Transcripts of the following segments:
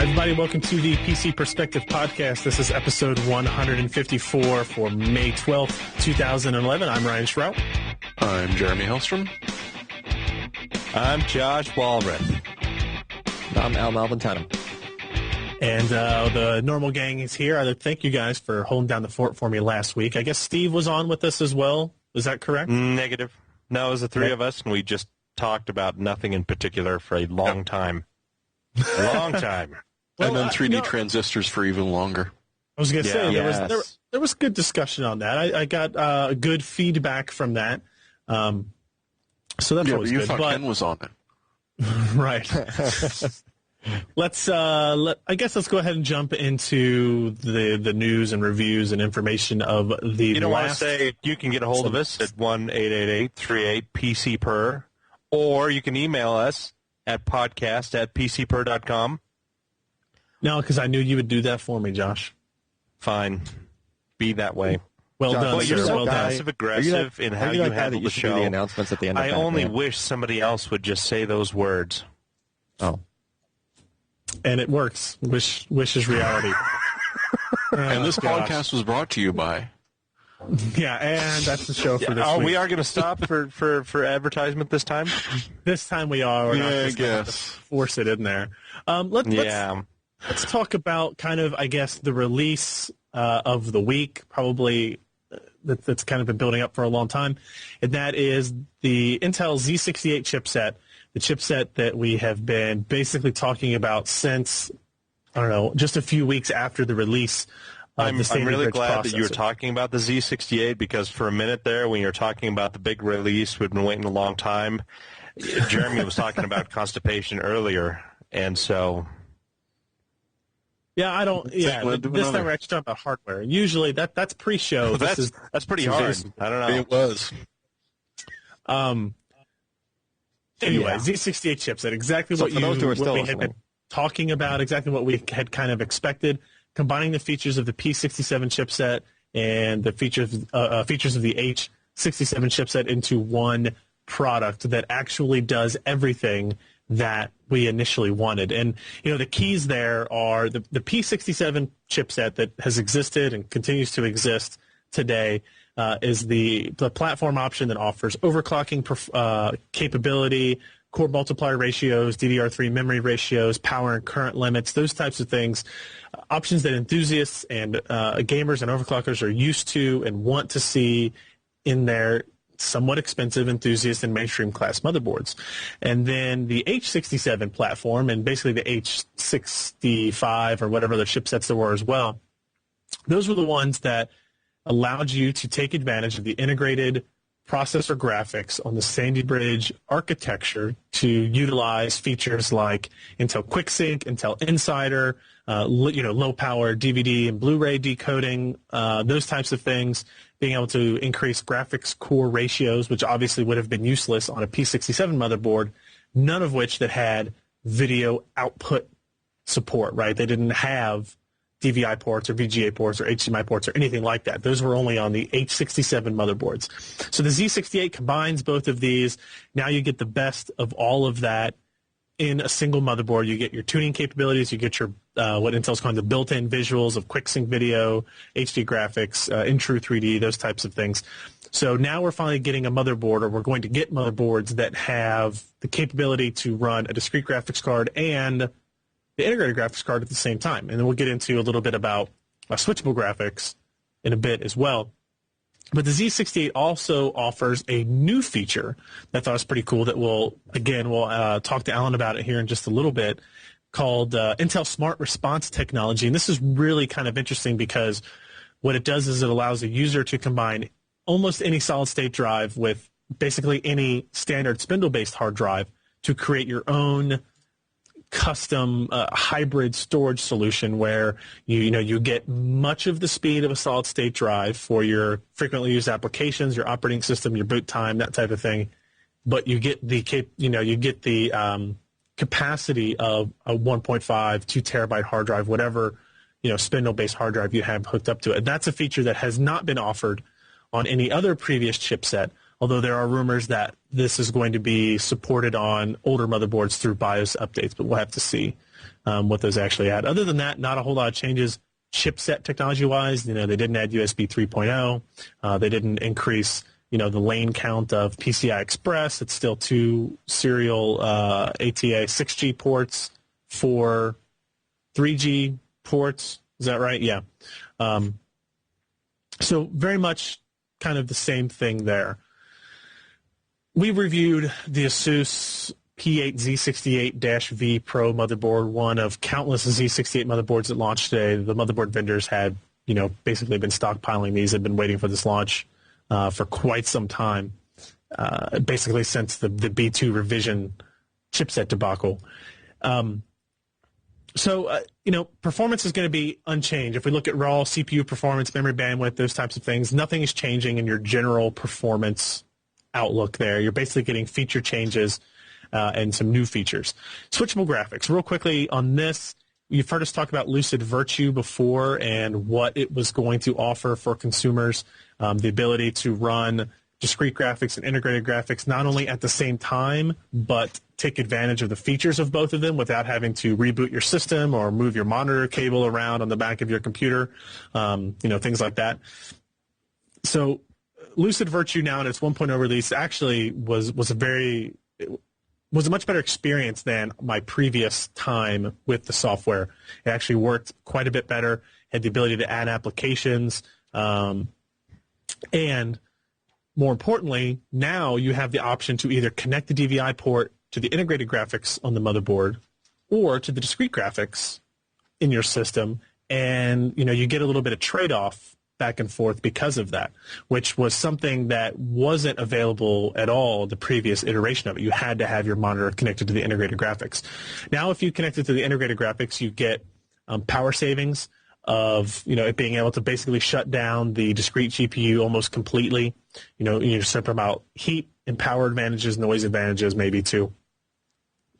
Everybody, welcome to the PC Perspective Podcast. This is episode 154 for May 12th, 2011. I'm Ryan Schrout. I'm Jeremy Hellstrom. I'm Josh Walrath. I'm Al Malventano. And the normal gang is here. I thank you guys for holding down the fort for me last week. I guess Steve was on with us as well. Is that correct? Negative. No, it was the three of us, and we just talked about nothing in particular for a long time. A long time. Well, and then 3D transistors for even longer. I was going to say, there was good discussion on that. I got good feedback from that. So that's always you good. thought Ken was on it. Right. Let's go ahead and jump into the news and reviews and information of the You don't want to say you can get a hold of us at 1-888-38-PC-PER, or you can email us at podcast@pcper.com. No, because I knew you would do that for me, Josh. Fine. Be that way. Well Josh, done, Well, you're sir. so Well done. passive-aggressive in how you handle the show. The announcements at the end of I that, only man. wish somebody else would just say those words. Oh. And it works. Wish is reality. And this gosh. podcast was brought to you by... Yeah, and that's the show for this week. We are going to stop for advertisement this time? This time we are. We're not I just gonna guess. force it in there. Let's talk about kind of, I guess, the release of the week, probably that's kind of been building up for a long time, and that is the Intel Z68 chipset, the chipset that we have been basically talking about since, I don't know, just a few weeks after the release of I'm the Sandy really Bridge glad that you were processor. talking about the Z68, because for a minute there, when you were talking about the big release, we've been waiting a long time. Jeremy was talking about constipation earlier, and so... Yeah, I don't. Yeah, Let's do this another. time we're actually talking about hardware. Usually that's pre-show. That's pretty hard. I don't know. It was. Anyway, Yeah. Z68 chipset, exactly So what for those who are still we had been listening. talking about, exactly what we had kind of expected, combining the features of the P67 chipset and the features of the H67 chipset into one product that actually does everything that we initially wanted. And, the keys there are the P67 chipset that has existed and continues to exist today is the platform option that offers overclocking capability, core multiplier ratios, DDR3 memory ratios, power and current limits, those types of things, options that enthusiasts and gamers and overclockers are used to and want to see in their somewhat expensive enthusiast and mainstream class motherboards. And then the H67 platform and basically the H65 or whatever other chipsets there were as well, those were the ones that allowed you to take advantage of the integrated processor graphics on the Sandy Bridge architecture to utilize features like Intel QuickSync, Intel Insider, low power DVD and Blu-ray decoding, those types of things, being able to increase graphics core ratios, which obviously would have been useless on a P67 motherboard, none of which that had video output support, right? They didn't have DVI ports or VGA ports or HDMI ports or anything like that. Those were only on the H67 motherboards. So the Z68 combines both of these. Now you get the best of all of that in a single motherboard. You get your tuning capabilities. You get your what Intel's calling the built-in visuals of QuickSync video, HD graphics, in True 3D, those types of things. So now we're finally getting a motherboard, or we're going to get motherboards that have the capability to run a discrete graphics card and the integrated graphics card at the same time. And then we'll get into a little bit about switchable graphics in a bit as well. But the Z68 also offers a new feature that I thought was pretty cool that we'll talk to Alan about it here in just a little bit, called Intel Smart Response Technology. And this is really kind of interesting because what it does is it allows a user to combine almost any solid-state drive with basically any standard spindle-based hard drive to create your own custom hybrid storage solution where you get much of the speed of a solid state drive for your frequently used applications, your operating system, your boot time, that type of thing, but you get the capacity of a 1.5, 2 terabyte hard drive, whatever spindle-based hard drive you have hooked up to it. That's a feature that has not been offered on any other previous chipset although there are rumors that this is going to be supported on older motherboards through BIOS updates, but we'll have to see what those actually add. Other than that, not a whole lot of changes chipset technology-wise. They didn't add USB 3.0. They didn't increase the lane count of PCI Express. It's still 2 serial ATA 6G ports, 4 3G ports. Is that right? Yeah. So very much kind of the same thing there. We reviewed the Asus P8 Z68-V Pro motherboard, one of countless Z68 motherboards that launched today. The motherboard vendors had, basically been stockpiling these, had been waiting for this launch for quite some time, basically since the B2 revision chipset debacle. So, performance is going to be unchanged. If we look at raw CPU performance, memory bandwidth, those types of things, nothing is changing in your general performance outlook there. You're basically getting feature changes and some new features. Switchable graphics. Real quickly on this, you've heard us talk about Lucid Virtue before and what it was going to offer for consumers, the ability to run discrete graphics and integrated graphics not only at the same time, but take advantage of the features of both of them without having to reboot your system or move your monitor cable around on the back of your computer, things like that. So Lucid Virtue now in its 1.0 release actually was a much better experience than my previous time with the software. It actually worked quite a bit better, had the ability to add applications, and more importantly, now you have the option to either connect the DVI port to the integrated graphics on the motherboard or to the discrete graphics in your system, and you get a little bit of trade-off back and forth because of that, which was something that wasn't available at all the previous iteration of it. You had to have your monitor connected to the integrated graphics. Now if you connect it to the integrated graphics, you get power savings of it being able to basically shut down the discrete GPU almost completely. You're separate about heat and power advantages, noise advantages maybe too.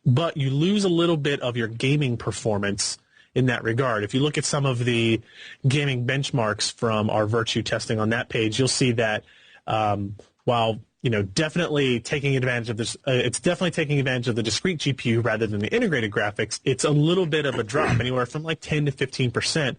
But you lose a little bit of your gaming performance in that regard. If you look at some of the gaming benchmarks from our Virtue testing on that page, you'll see that while definitely taking advantage of this, it's definitely taking advantage of the discrete GPU rather than the integrated graphics. It's a little bit of a drop, anywhere from like 10 to 15%.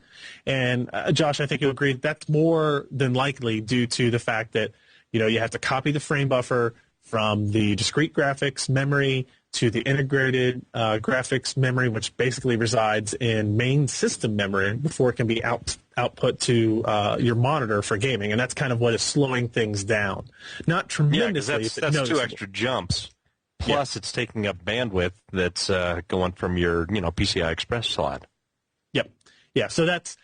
And Josh, I think you'll agree that's more than likely due to the fact that you have to copy the frame buffer from the discrete graphics memory to the integrated graphics memory, which basically resides in main system memory before it can be output to your monitor for gaming, and that's kind of what is slowing things down. Not tremendously. Yeah, that's 2 extra jumps. Plus, It's taking up bandwidth that's going from your PCI Express slot. Yep. Yeah. So that's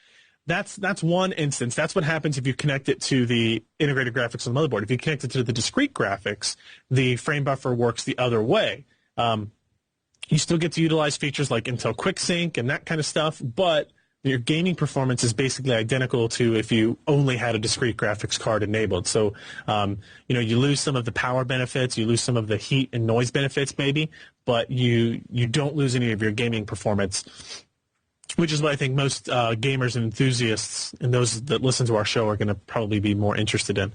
one instance. That's what happens if you connect it to the integrated graphics on the motherboard. If you connect it to the discrete graphics, the frame buffer works the other way. You still get to utilize features like Intel QuickSync and that kind of stuff, but your gaming performance is basically identical to if you only had a discrete graphics card enabled. So, you lose some of the power benefits, you lose some of the heat and noise benefits maybe, but you don't lose any of your gaming performance, which is what I think most gamers and enthusiasts and those that listen to our show are going to probably be more interested in.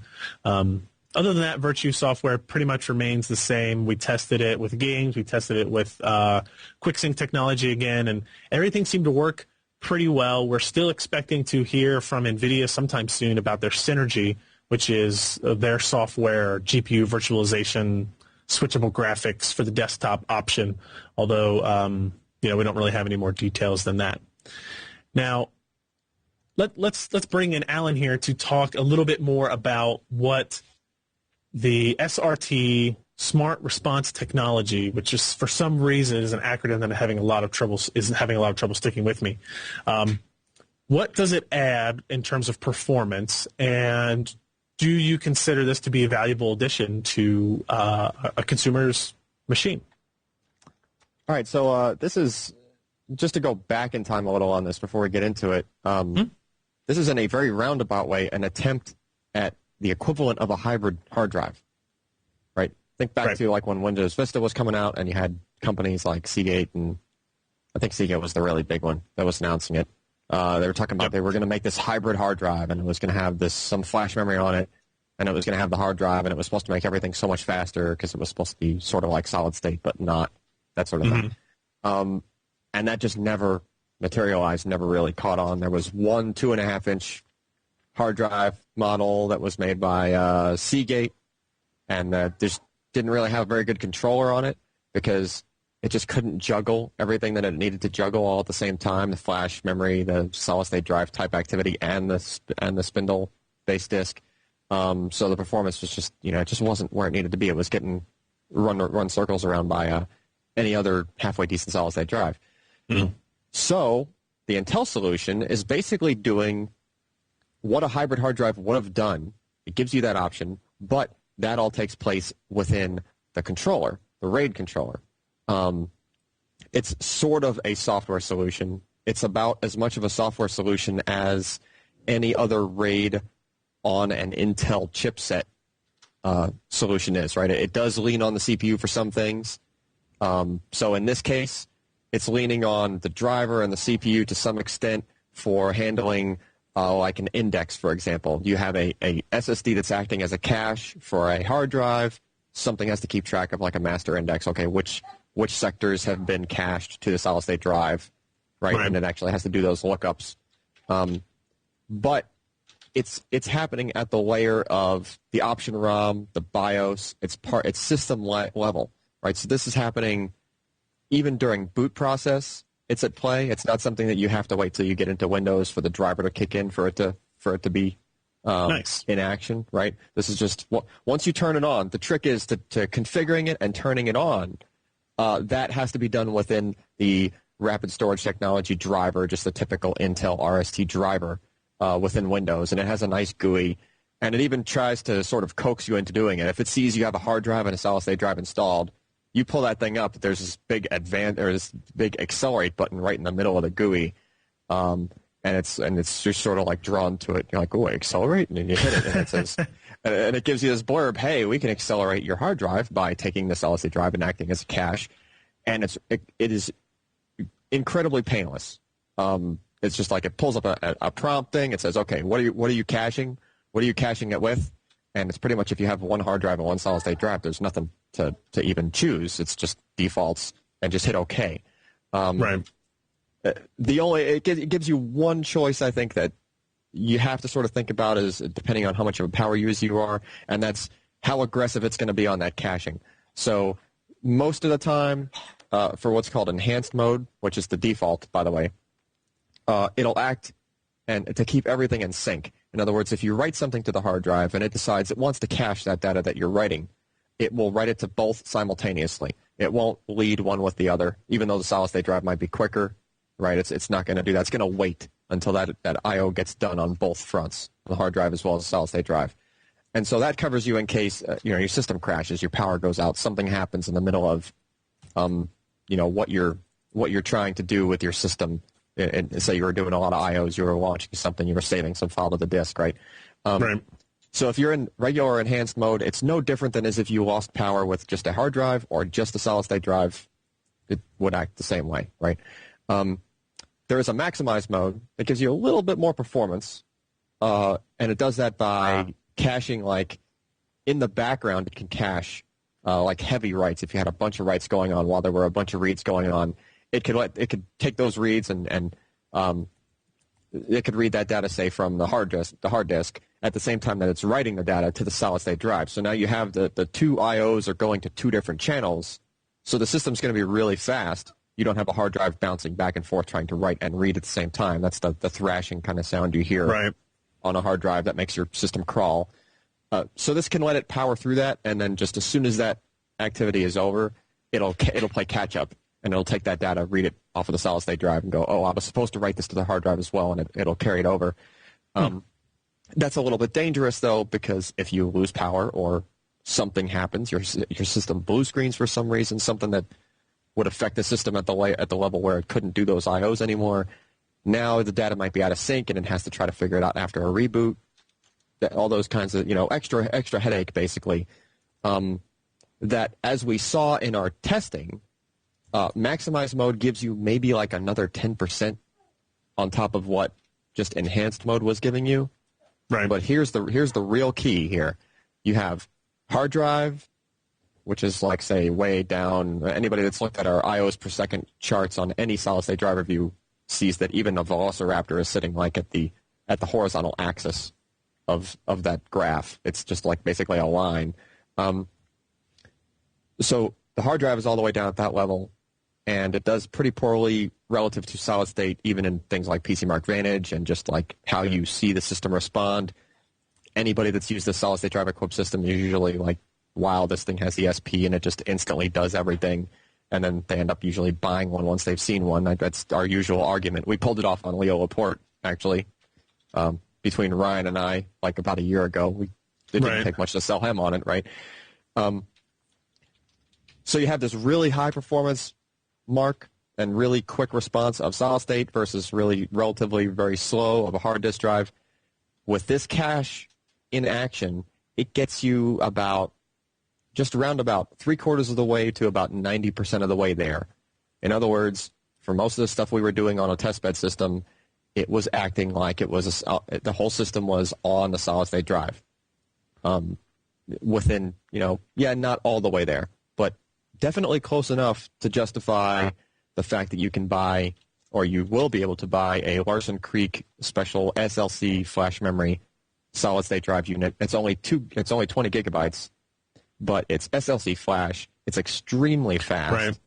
Other than that, Virtue software pretty much remains the same. We tested it with games. We tested it with QuickSync technology again, and everything seemed to work pretty well. We're still expecting to hear from NVIDIA sometime soon about their Synergy, which is their software GPU virtualization, switchable graphics for the desktop option, although we don't really have any more details than that. Now, let's bring in Alan here to talk a little bit more about what the SRT Smart Response Technology, which is for some reason is an acronym that I'm having a lot of trouble sticking with me. What does it add in terms of performance, and do you consider this to be a valuable addition to a consumer's machine? All right, so this is, just to go back in time a little on this before we get into it, this is in a very roundabout way an attempt at the equivalent of a hybrid hard drive, right? Think back to like when Windows Vista was coming out and you had companies like Seagate, and I think Seagate was the really big one that was announcing it. They were talking about they were going to make this hybrid hard drive, and it was going to have some flash memory on it and it was going to have the hard drive, and it was supposed to make everything so much faster because it was supposed to be sort of like solid state, but not that sort of thing. And that just never materialized, never really caught on. There was one 2.5-inch hard drive model that was made by Seagate, and just didn't really have a very good controller on it because it just couldn't juggle everything that it needed to juggle all at the same time, the flash memory, the solid-state drive type activity, and the spindle-based disk. So the performance was just, it just wasn't where it needed to be. It was getting run circles around by any other halfway decent solid-state drive. So the Intel solution is basically doing what a hybrid hard drive would have done. It gives you that option, but that all takes place within the controller, the RAID controller. It's sort of a software solution. It's about as much of a software solution as any other RAID on an Intel chipset solution is, right? It does lean on the CPU for some things. So in this case, it's leaning on the driver and the CPU to some extent for handling like an index, for example. You have a SSD that's acting as a cache for a hard drive. Something has to keep track of like a master index. Okay, which sectors have been cached to the solid-state drive, right? And it actually has to do those lookups. But it's happening at the layer of the option ROM, the BIOS. It's system level, right? So this is happening even during boot process. It's at play. It's not something that you have to wait till you get into Windows for the driver to kick in for it to be in action, right? This is just once you turn it on. The trick is to configuring it and turning it on. That has to be done within the Rapid Storage Technology driver, just the typical Intel RST driver within Windows, and it has a nice GUI, and it even tries to sort of coax you into doing it. If it sees you have a hard drive and a solid-state drive installed, you pull that thing up, there's this big accelerate button right in the middle of the GUI, and it's just sort of like drawn to it. You're like, oh, accelerate, and then you hit it, and it says, and it gives you this blurb, hey, we can accelerate your hard drive by taking the solid-state drive and acting as a cache, and it is incredibly painless. It's just like it pulls up a prompt thing. It says, okay, what are you caching? What are you caching it with? And it's pretty much if you have one hard drive and one solid-state drive, there's nothing to even choose. It's just defaults and just hit OK. Right. It gives you one choice, I think, that you have to sort of think about is depending on how much of a power user you are, and that's how aggressive it's going to be on that caching. So most of the time, for what's called enhanced mode, which is the default, by the way, it'll act and to keep everything in sync. In other words, if you write something to the hard drive and it decides it wants to cache that data that you're writing, it will write it to both simultaneously. It won't lead one with the other, even though the solid-state drive might be quicker, right? It's not going to do that. It's going to wait until that I/O gets done on both fronts, the hard drive as well as the solid-state drive. And so that covers you in case your system crashes, your power goes out, something happens in the middle of what you're trying to do with your system. And say you were doing a lot of I/Os, you were launching something, you were saving some file to the disk, right? Right. So if you're in regular or enhanced mode, it's no different than as if you lost power with just a hard drive or just a solid-state drive. It would act the same way, right? There is a maximized mode that gives you a little bit more performance, and it does that by caching, like, in the background, it can cache, like, heavy writes. If you had a bunch of writes going on while there were a bunch of reads going on, it could take those reads and it could read that data, say, from the hard disk at the same time that it's writing the data to the solid-state drive. So now you have the two I/Os are going to two different channels, so the system's going to be really fast. You don't have a hard drive bouncing back and forth trying to write and read at the same time. That's the thrashing kind of sound you hear on a hard drive that makes your system crawl. So this can let it power through that, and then just as soon as that activity is over, it'll play catch-up. And it'll take that data, read it off of the solid-state drive, and go, oh, I was supposed to write this to the hard drive as well, and it'll carry it over. That's a little bit dangerous, though, because if you lose power or something happens, your system blue screens for some reason, something that would affect the system at the level where it couldn't do those I/Os anymore, now the data might be out of sync, and it has to try to figure it out after a reboot. All those kinds of extra headache, basically. That, as we saw in our testing, maximize mode gives you maybe like another 10% on top of what just enhanced mode was giving you. Right. But here's the real key here. You have hard drive, which is like, say, way down. Anybody that's looked at our IOs per second charts on any solid-state drive review sees that even a Velociraptor is sitting like at the horizontal axis of that graph. It's just like basically a line. So the hard drive is all the way down at that level, and it does pretty poorly relative to solid state, even in things like PCMark Vantage and just like how you see the system respond. Anybody that's used a solid state drive equipped system is usually like, wow, this thing has ESP and it just instantly does everything. And then they end up usually buying one once they've seen one. That's our usual argument. We pulled it off on Leo Laporte, actually, between Ryan and I, like about a year ago. It didn't take much to sell him on it, right? So you have this really high performance mark and really quick response of solid state versus really relatively very slow of a hard disk drive. With this cache in action, it gets you about just around about 3/4 of the way to about 90% of the way there. In other words, for most of the stuff we were doing on a testbed system, it was acting like it was the whole system was on the solid state drive. Within, not all the way there, but definitely close enough to justify the fact that you can buy, or you will be able to buy, a Larson Creek special SLC flash memory solid state drive unit. It's only 20 gigabytes, but it's SLC flash. It's extremely fast.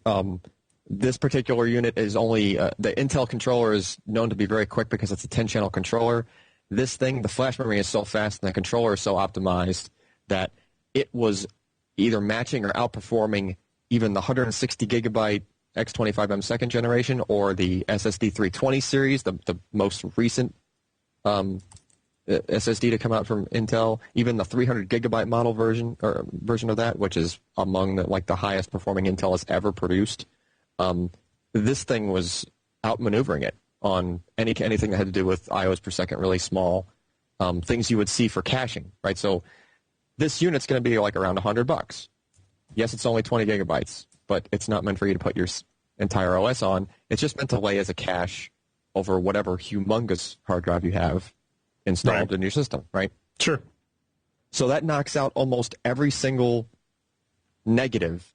Right. This particular unit is only the Intel controller is known to be very quick because it's a 10-channel controller. This thing, the flash memory is so fast and the controller is so optimized that it was either matching or outperforming even the 160 gigabyte X25M second generation or the SSD 320 series, the most recent SSD to come out from Intel, even the 300 gigabyte model version of that, which is among the highest performing Intel has ever produced. This thing was outmaneuvering it on anything that had to do with IOs per second, really small things you would see for caching, right? So this unit's going to be like around $100. Yes, it's only 20 gigabytes, but it's not meant for you to put your entire OS on. It's just meant to lay as a cache over whatever humongous hard drive you have installed in your system, right? Sure. So that knocks out almost every single negative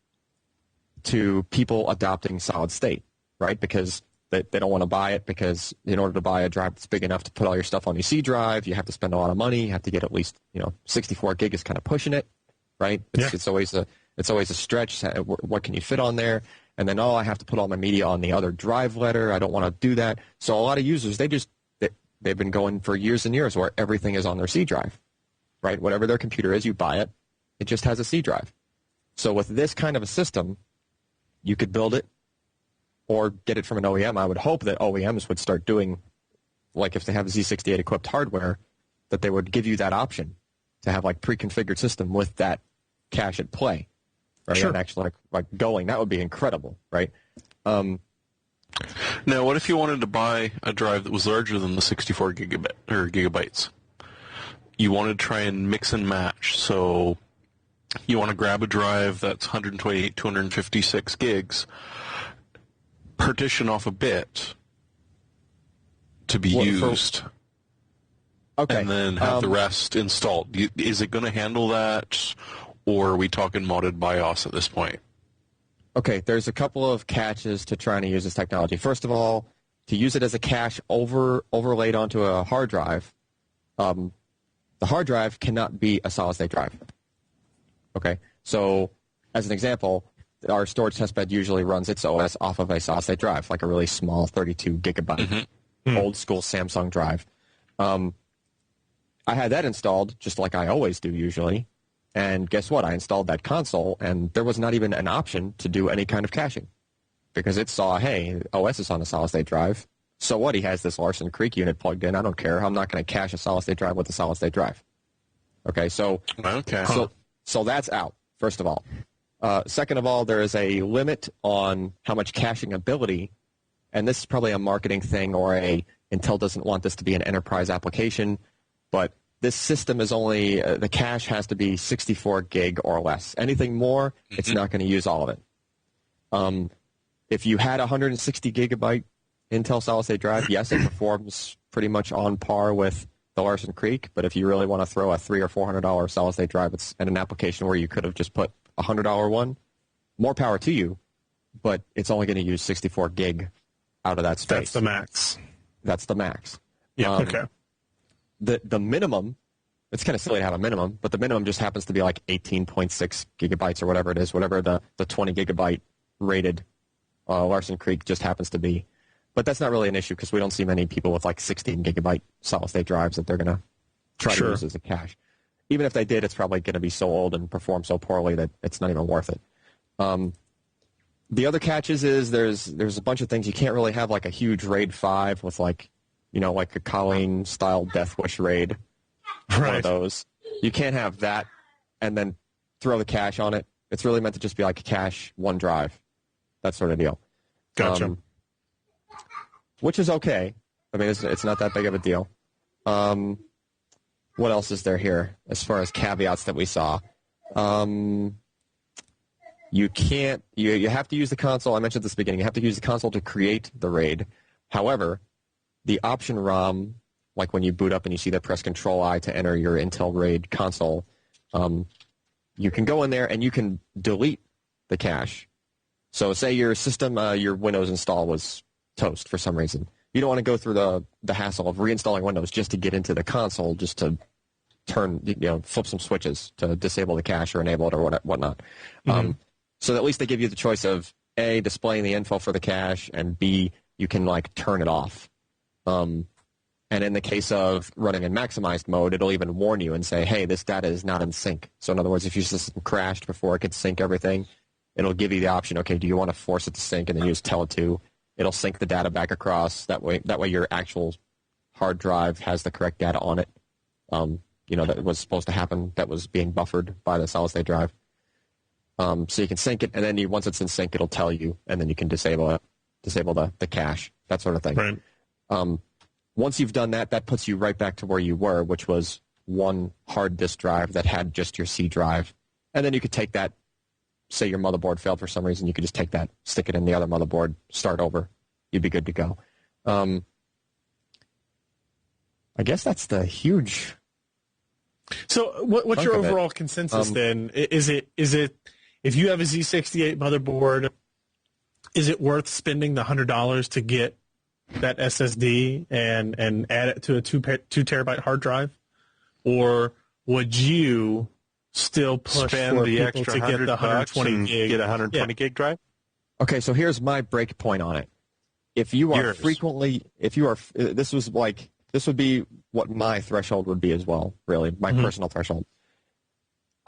to people adopting solid state, right? Because they don't want to buy it, because in order to buy a drive that's big enough to put all your stuff on your C drive, you have to spend a lot of money. You have to get at least 64 gig is kind of pushing it, right? It's always a stretch. What can you fit on there? And then I have to put all my media on the other drive letter. I don't want to do that. So a lot of users they've been going for years and years where everything is on their C drive, right? Whatever their computer is, you buy it. It just has a C drive. So with this kind of a system, you could build it or get it from an OEM. I would hope that OEMs would start doing, like if they have Z68 equipped hardware, that they would give you that option to have like pre-configured system with that cache at play, right? Sure. And actually like going, that would be incredible, right? Now, what if you wanted to buy a drive that was larger than the 64 gigabytes? You wanted to try and mix and match. So you want to grab a drive that's 128, 256 gigs, partition off a bit to be used, and then have the rest installed. Is it going to handle that, or are we talking modded BIOS at this point? Okay, there's a couple of catches to trying to use this technology. First of all, to use it as a cache overlaid onto a hard drive, the hard drive cannot be a solid-state drive. Okay, so as an example, our storage testbed usually runs its OS off of a solid-state drive, like a really small 32 gigabyte old-school Samsung drive. I had that installed just like I always do usually. And guess what? I installed that console, and there was not even an option to do any kind of caching because it saw, hey, OS is on a solid-state drive. So what? He has this Larson Creek unit plugged in. I don't care. I'm not going to cache a solid-state drive with a solid-state drive. Okay, so that's out, first of all. Second of all, there is a limit on how much caching ability, and this is probably a marketing thing or Intel doesn't want this to be an enterprise application, but this system is only, the cache has to be 64 gig or less. Anything more, it's not going to use all of it. If you had a 160 gigabyte Intel solid-state drive, yes, it performs pretty much on par with the Larson Creek, but if you really want to throw a $300 or $400 solid state drive, it's in an application where you could have just put a $100 one. More power to you, but it's only going to use 64 gig out of that space. That's the max. That's the max. Yeah. Okay. The minimum, it's kind of silly to have a minimum, but the minimum just happens to be like 18.6 gigabytes or whatever it is, whatever the 20 gigabyte rated Larson Creek just happens to be. But that's not really an issue because we don't see many people with like 16 gigabyte solid state drives that they're going to try to use as a cache. Even if they did, it's probably going to be so old and perform so poorly that it's not even worth it. The other catches is there's a bunch of things. You can't really have like a huge RAID 5 with like a Colleen style Death Wish RAID. Right. One of those. You can't have that and then throw the cache on it. It's really meant to just be like a cache, one drive, that sort of deal. Gotcha. Which is okay. I mean, it's not that big of a deal. What else is there here as far as caveats that we saw? You have to use the console. I mentioned this at the beginning. You have to use the console to create the RAID. However, the option ROM, like when you boot up and you see that press Control-I to enter your Intel RAID console, you can go in there and you can delete the cache. So say your system, your Windows install was toast for some reason. You don't want to go through the hassle of reinstalling Windows just to get into the console, just to flip some switches to disable the cache or enable it or whatnot. Mm-hmm. So at least they give you the choice of A, displaying the info for the cache, and B, you can like turn it off. And in the case of running in maximized mode, it'll even warn you and say, hey, this data is not in sync. So in other words, if your system crashed before it could sync everything, it'll give you the option, okay, do you want to force it to sync, and then you just tell it to. It'll sync the data back across. That way your actual hard drive has the correct data on it. That was supposed to happen, that was being buffered by the solid state drive. So you can sync it, and then once it's in sync, it'll tell you, and then you can disable the cache, that sort of thing. Right. Once you've done that, that puts you right back to where you were, which was one hard disk drive that had just your C drive. And then you could take that, say your motherboard failed for some reason, you could just take that, stick it in the other motherboard, start over. You'd be good to go. I guess that's the huge... So what's your overall consensus then? Is it if you have a Z68 motherboard, is it worth spending the $100 to get that SSD and add it to a 2 terabyte hard drive? Or would you still push spend for the people extra to get the 120 gig? Get a 120 gig drive? Okay, so here's my break point on it. If you are this would be what my threshold would be as well, really, my personal threshold.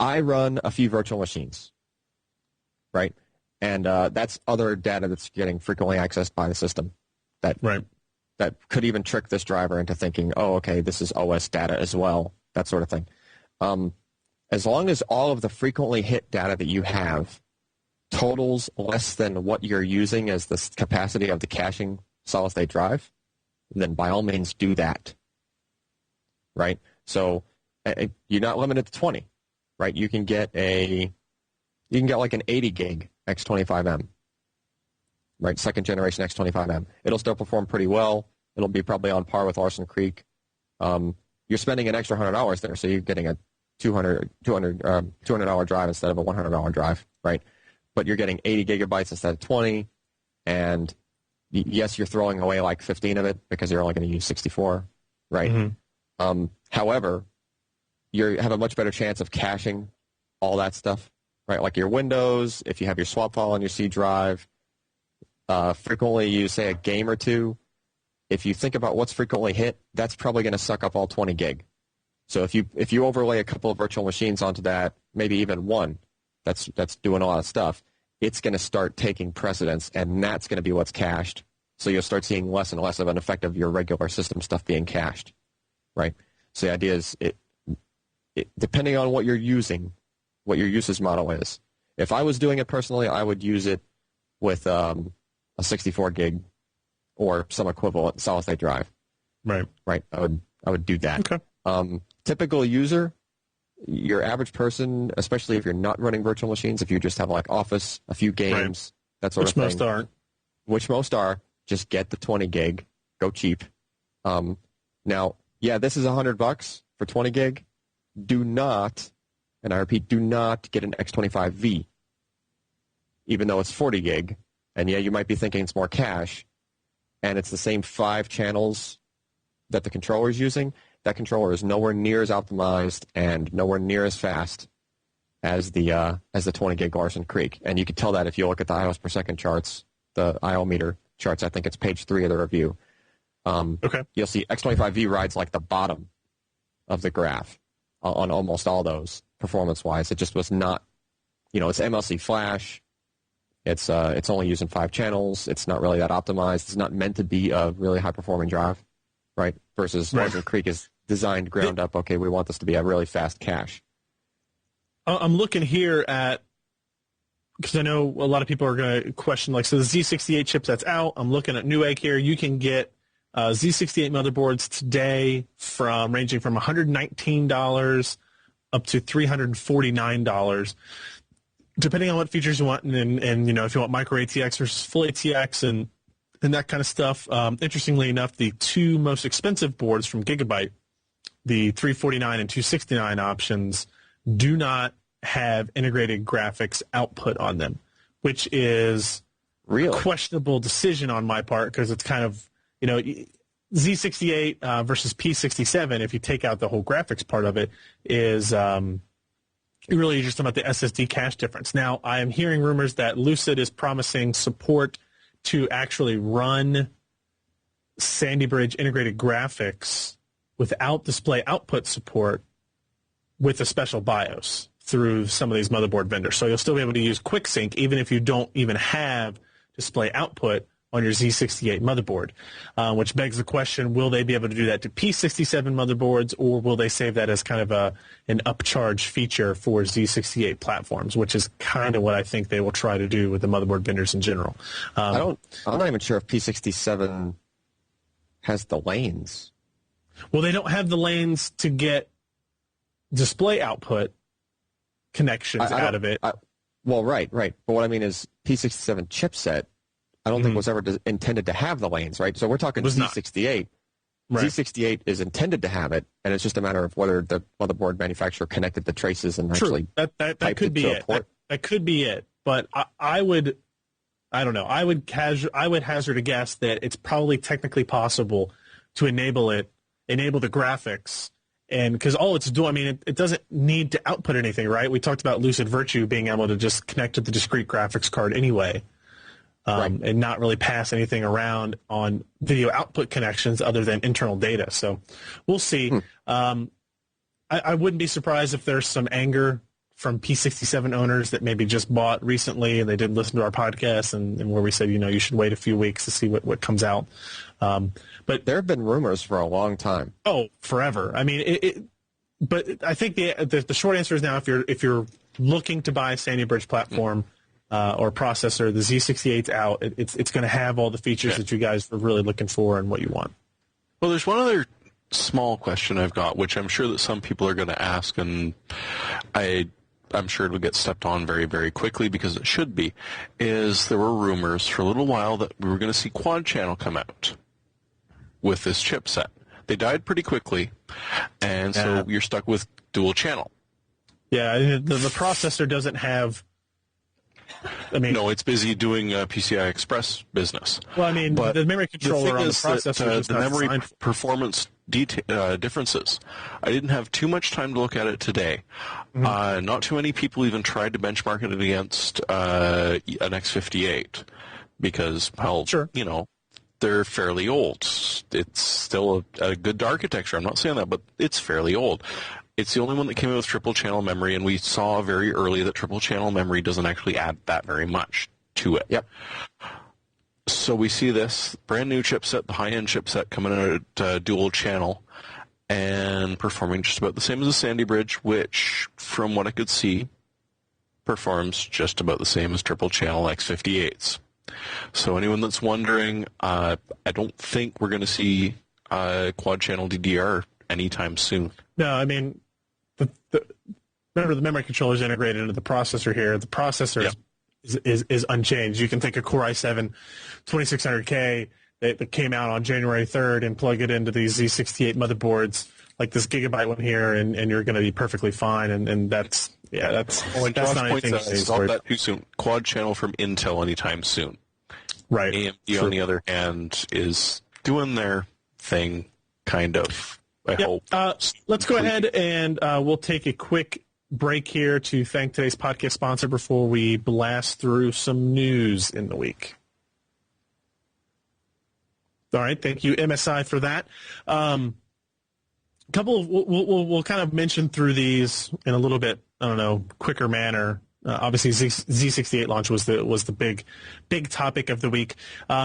I run a few virtual machines, right? And that's other data that's getting frequently accessed by the system that could even trick this driver into thinking, oh, okay, this is OS data as well, that sort of thing. As long as all of the frequently hit data that you have totals less than what you're using as the capacity of the caching solid-state drive, then by all means do that, right? So you're not limited to 20, right? You can get like an 80 gig X25M, right? Second generation X25M. It'll still perform pretty well. It'll be probably on par with Larson Creek. You're spending an extra $100 there, so you're getting a $200 drive instead of a $100 drive, right? But you're getting 80 gigabytes instead of 20, and yes, you're throwing away like 15 of it because you're only going to use 64, right? Mm-hmm. However, you have a much better chance of caching all that stuff, right? Like your Windows, if you have your swap file on your C drive, frequently you say a game or two. If you think about what's frequently hit, that's probably going to suck up all 20 gig. So if you overlay a couple of virtual machines onto that, maybe even one, that's doing a lot of stuff, it's going to start taking precedence, and that's going to be what's cached. So you'll start seeing less and less of an effect of your regular system stuff being cached, right? So the idea is, depending on what you're using, what your usage model is. If I was doing it personally, I would use it with a 64 gig or some equivalent solid-state drive. Right. Right. I would do that. Okay. Typical user, your average person, especially if you're not running virtual machines, if you just have like Office, a few games, that sort of thing. Which most are, just get the 20 gig, go cheap. Now, yeah, this is $100 for 20 gig. Do not, and I repeat, do not get an X25V, even though it's 40 gig. And yeah, you might be thinking it's more cache, and it's the same 5 channels that the controller is using. That controller is nowhere near as optimized and nowhere near as fast as the 20 gig Larson Creek. And you can tell that if you look at the IOs per second charts, the IO meter charts. I think it's page 3 of the review. Okay. You'll see X25V rides like the bottom of the graph on almost all those performance-wise. It just was not, it's MLC flash. It's only using 5 channels. It's not really that optimized. It's not meant to be a really high-performing drive, right? Versus Larson Creek is designed ground up. Okay, we want this to be a really fast cache. I'm looking here at, because I know a lot of people are going to question, so the Z68 chipset's out. I'm looking at Newegg here. You can get Z68 motherboards today ranging from $119 up to $349, depending on what features you want, and if you want micro ATX versus full ATX and that kind of stuff. Interestingly enough, the 2 most expensive boards from Gigabyte, the 349 and 269 options, do not have integrated graphics output on them, which is a questionable decision on my part, because it's kind of, Z68 versus P67, if you take out the whole graphics part of it, is really just about the SSD cache difference. Now, I am hearing rumors that Lucid is promising support to actually run Sandy Bridge integrated graphics without display output support with a special BIOS through some of these motherboard vendors. So you'll still be able to use QuickSync even if you don't even have display output on your Z68 motherboard, which begs the question, will they be able to do that to P67 motherboards, or will they save that as kind of an upcharge feature for Z68 platforms, which is kind of what I think they will try to do with the motherboard vendors in general. I'm not even sure if P67 has the lanes. Well, they don't have the lanes to get display output connections out of it. Right. But what I mean is P67 chipset, I don't think was ever intended to have the lanes, right? So we're talking Z68. Right. Z68 is intended to have it, and it's just a matter of whether the motherboard manufacturer connected the traces and actually that could be it. That could be it. But I don't know. I would hazard a guess that it's probably technically possible to enable the graphics. And because all it's doing, it doesn't need to output anything, right? We talked about Lucid Virtue being able to just connect to the discrete graphics card anyway, and not really pass anything around on video output connections other than internal data. So we'll see. I wouldn't be surprised if there's some anger from P67 owners that maybe just bought recently and they didn't listen to our podcast and where we said, you should wait a few weeks to see what comes out. But there have been rumors for a long time. Oh, forever. But I think the short answer is now, if you're looking to buy a Sandy Bridge platform or processor, the Z68's out. It's going to have all the features that you guys are really looking for and what you want. Well, there's one other small question I've got, which I'm sure that some people are going to ask, and I'm sure it'll get stepped on very, very quickly because it should be, is there were rumors for a little while that we were going to see quad channel come out with this chipset. They died pretty quickly, and so you're stuck with dual channel. Yeah, the processor doesn't have... no, it's busy doing PCI Express business. Well, but the memory controller on the processor is the memory performance differences. I didn't have too much time to look at it today. Not too many people even tried to benchmark it against an X58 because, they're fairly old. It's still a good architecture. I'm not saying that, but it's fairly old. It's the only one that came in with triple channel memory, and we saw very early that triple channel memory doesn't actually add that very much to it. Yep. So we see this brand new chipset, the high-end chipset, coming in at dual channel and performing just about the same as the Sandy Bridge, which, from what I could see, performs just about the same as triple channel X58s. So anyone that's wondering, I don't think we're going to see quad channel DDR anytime soon. No, remember the memory controller is integrated into the processor here. The processor is unchanged. You can think of Core i7 2600K that came out on January 3rd and plug it into these Z68 motherboards, like this Gigabyte one here, and you're going to be perfectly fine. And that's that's Well, that's Josh not points anything out, to it's be not worried that too soon. Quad channel from Intel anytime soon. Right. AMD, on the other hand, is doing their thing, kind of. I hope. Let's go ahead and we'll take a quick break here to thank today's podcast sponsor before we blast through some news in the week. All right, thank you, MSI, for that. Couple of, we'll kind of mention through these in a little bit, I don't know, quicker manner. Obviously, Z68 launch was the big topic of the week.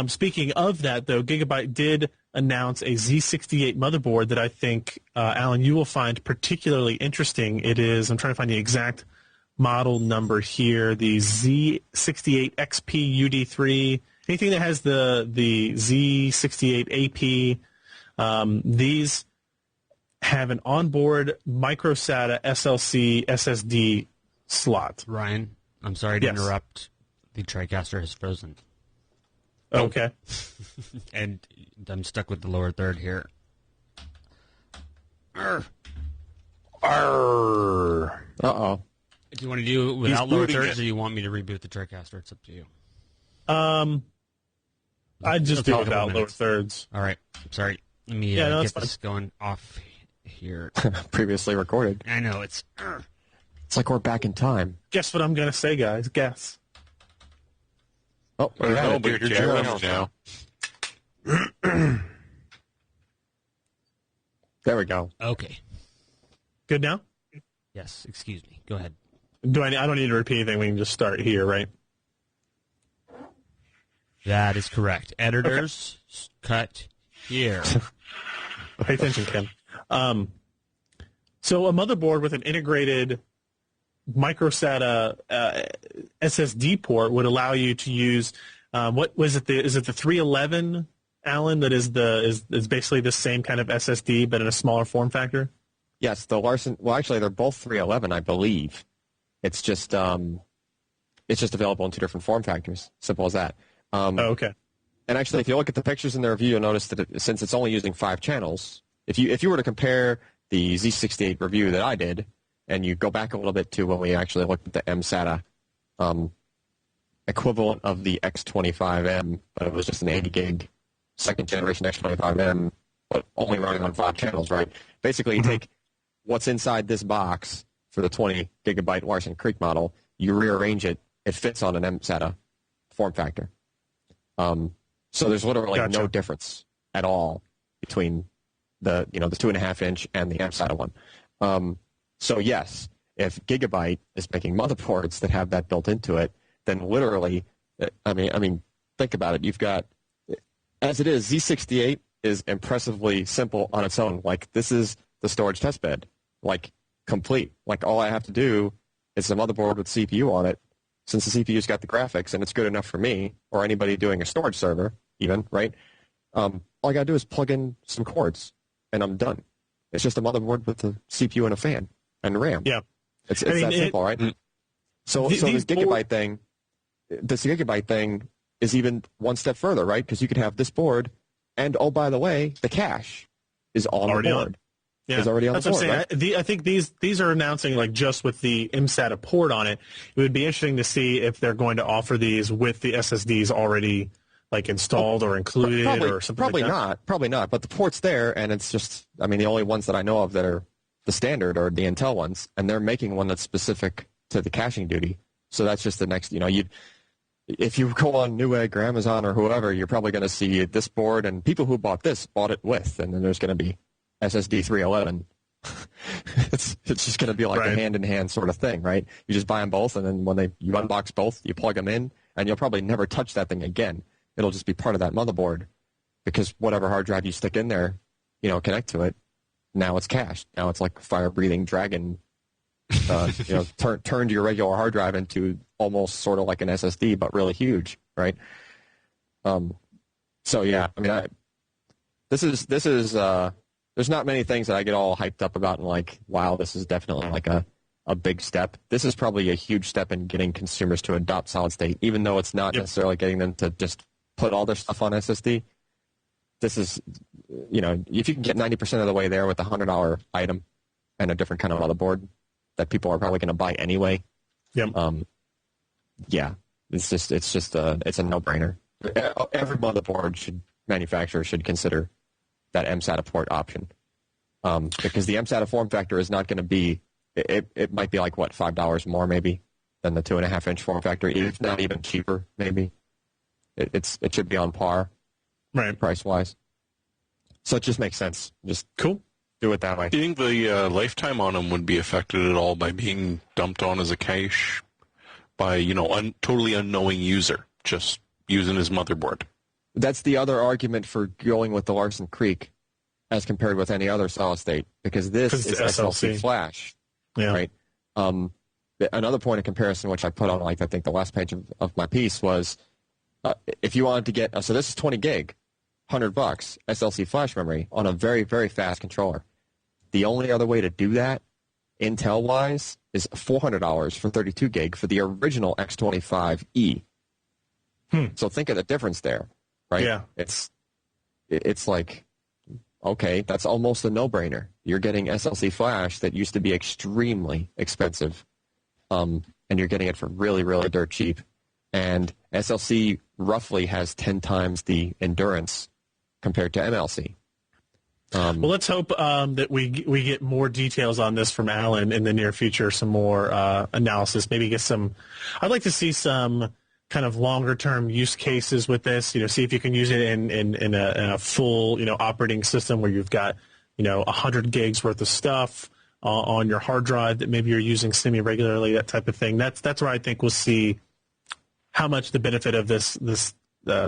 Speaking of that, though, Gigabyte did announce a Z68 motherboard that I think, Alan, you will find particularly interesting. It is, I'm trying to find the exact model number here, the Z68 XP UD3. Anything that has the Z68 AP, these have an onboard microSATA SLC SSD slot. Ryan, I'm sorry to Yes. interrupt. The TriCaster has frozen. Okay. And I'm stuck with the lower third here. Arr. Uh-oh. Do you want to do it without lower booting thirds, it. or do you want me to reboot the TriCaster? It's up to you. I'd just Let's do take it a couple without lower minutes. thirds. All right. Sorry. Let me Yeah, no, get that's this going off here. Previously recorded. I know, it's... It's like we're back in time. Guess what I'm going to say, guys. Guess. Oh, I don't know, but you're jamming now. There we go. Okay. Good now? Yes, excuse me. Go ahead. I don't need to repeat anything. We can just start here, right? That is correct. Editors, cut here. Pay attention, Ken. So a motherboard with an integrated microSATA SSD port would allow you to use what was it? Is it the 311, Alan? That is is basically the same kind of SSD, but in a smaller form factor. Yes, the Larson. Well, actually, they're both 311, I believe. It's just available in two different form factors. Simple as that. Oh, okay. And actually, if you look at the pictures in the review, you'll notice that since it's only using 5 channels, if you were to compare the Z68 review that I did, and you go back a little bit to when we actually looked at the MSATA equivalent of the X25M, but it was just an 80 gig second generation X25M, but only running on 5 channels, right? Basically, you take what's inside this box for the 20 gigabyte Larson Creek model, you rearrange it, it fits on an MSATA form factor. So there's literally no difference at all between the 2.5 inch and the MSATA one. So yes, if Gigabyte is making motherboards that have that built into it, then literally, I mean, think about it. You've got, as it is, Z68 is impressively simple on its own. Like, this is the storage test bed, like, complete. Like, all I have to do is a motherboard with CPU on it. Since the CPU's got the graphics and it's good enough for me or anybody doing a storage server, even, right? All I got to do is plug in some cords, and I'm done. It's just a motherboard with a CPU and a fan and RAM. Yeah. It's that simple, right? So this Gigabyte thing is even one step further, right? Because you could have this board, and oh, by the way, the cache is on Already the board. on. Yeah. Is already on That's the what board, I'm right? saying. I think these are announcing like just with the MSATA port on it. It would be interesting to see if they're going to offer these with the SSDs already like installed or included or something probably like that. Probably not. But the port's there, and it's just, I mean, the only ones that I know of that are the standard are the Intel ones, and they're making one that's specific to the caching duty. So that's just the next, if you go on Newegg or Amazon or whoever, you're probably going to see this board, and people who bought this bought it with, and then there's going to be SSD 311. It's just going to be like a hand-in-hand sort of thing, right? You just buy them both, and then when you unbox both, you plug them in, and you'll probably never touch that thing again. It'll just be part of that motherboard because whatever hard drive you stick in there, connect to it. Now it's cached. Now it's like a fire-breathing dragon, turned your regular hard drive into almost sort of like an SSD, but really huge, right? So yeah, I mean, this is there's not many things that I get all hyped up about and like, wow, this is definitely like a big step. This is probably a huge step in getting consumers to adopt solid state, even though it's not necessarily getting them to just put all their stuff on SSD. this is, if you can get 90% of the way there with a $100 item and a different kind of motherboard that people are probably going to buy anyway. Yep. Yeah, it's a no-brainer. Every manufacturer should consider that mSATA port option, because the mSATA form factor is not going to be. It might be like $5 more maybe than the 2.5-inch form factor, if not even cheaper maybe. It should be on par, right, price-wise. So it just makes sense. Just cool. Do it that way. Do you think the lifetime on them would be affected at all by being dumped on as a cache by, totally unknowing user just using his motherboard? That's the other argument for going with the Larson Creek as compared with any other solid state, because this is SLC flash, right? Another point of comparison, which I put on, I think the last page of my piece was, if you wanted to get, so this is 20 gig, $100 SLC flash memory on a very, very fast controller. The only other way to do that, Intel-wise, is $400 for 32 gig for the original X25E. So think of the difference there, right? Yeah. It's like, okay, that's almost a no-brainer. You're getting SLC flash that used to be extremely expensive, and you're getting it for really, really dirt cheap. And SLC roughly has 10 times the endurance compared to MLC. Well, let's hope that we get more details on this from Alan in the near future, some more analysis, maybe get some – I'd like to see some kind of longer-term use cases with this, see if you can use it in a full, operating system where you've got, 100 gigs worth of stuff on your hard drive that maybe you're using semi-regularly, that type of thing. That's where I think we'll see how much the benefit of this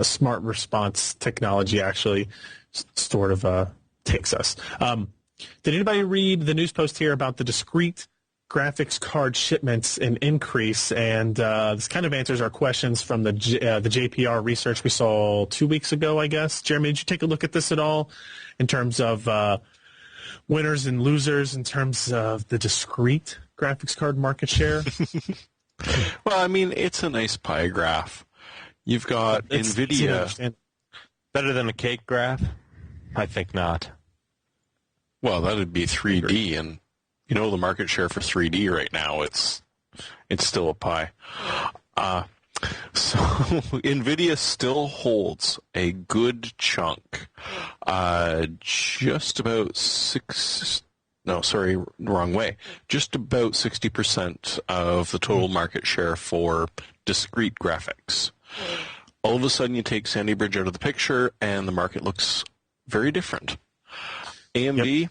smart response technology actually sort of takes us. Did anybody read the news post here about the discrete graphics card shipments and increase? And this kind of answers our questions from the JPR research we saw 2 weeks ago, I guess. Jeremy, did you take a look at this at all in terms of winners and losers in terms of the discrete graphics card market share? Well, I mean, it's a nice pie graph. You've got NVIDIA. Better than a cake graph? I think not. Well, that would be 3D, and the market share for 3D right now, it's still a pie. So NVIDIA still holds a good chunk, just about just about 60% of the total market share for discrete graphics. All of a sudden, you take Sandy Bridge out of the picture, and the market looks very different. AMD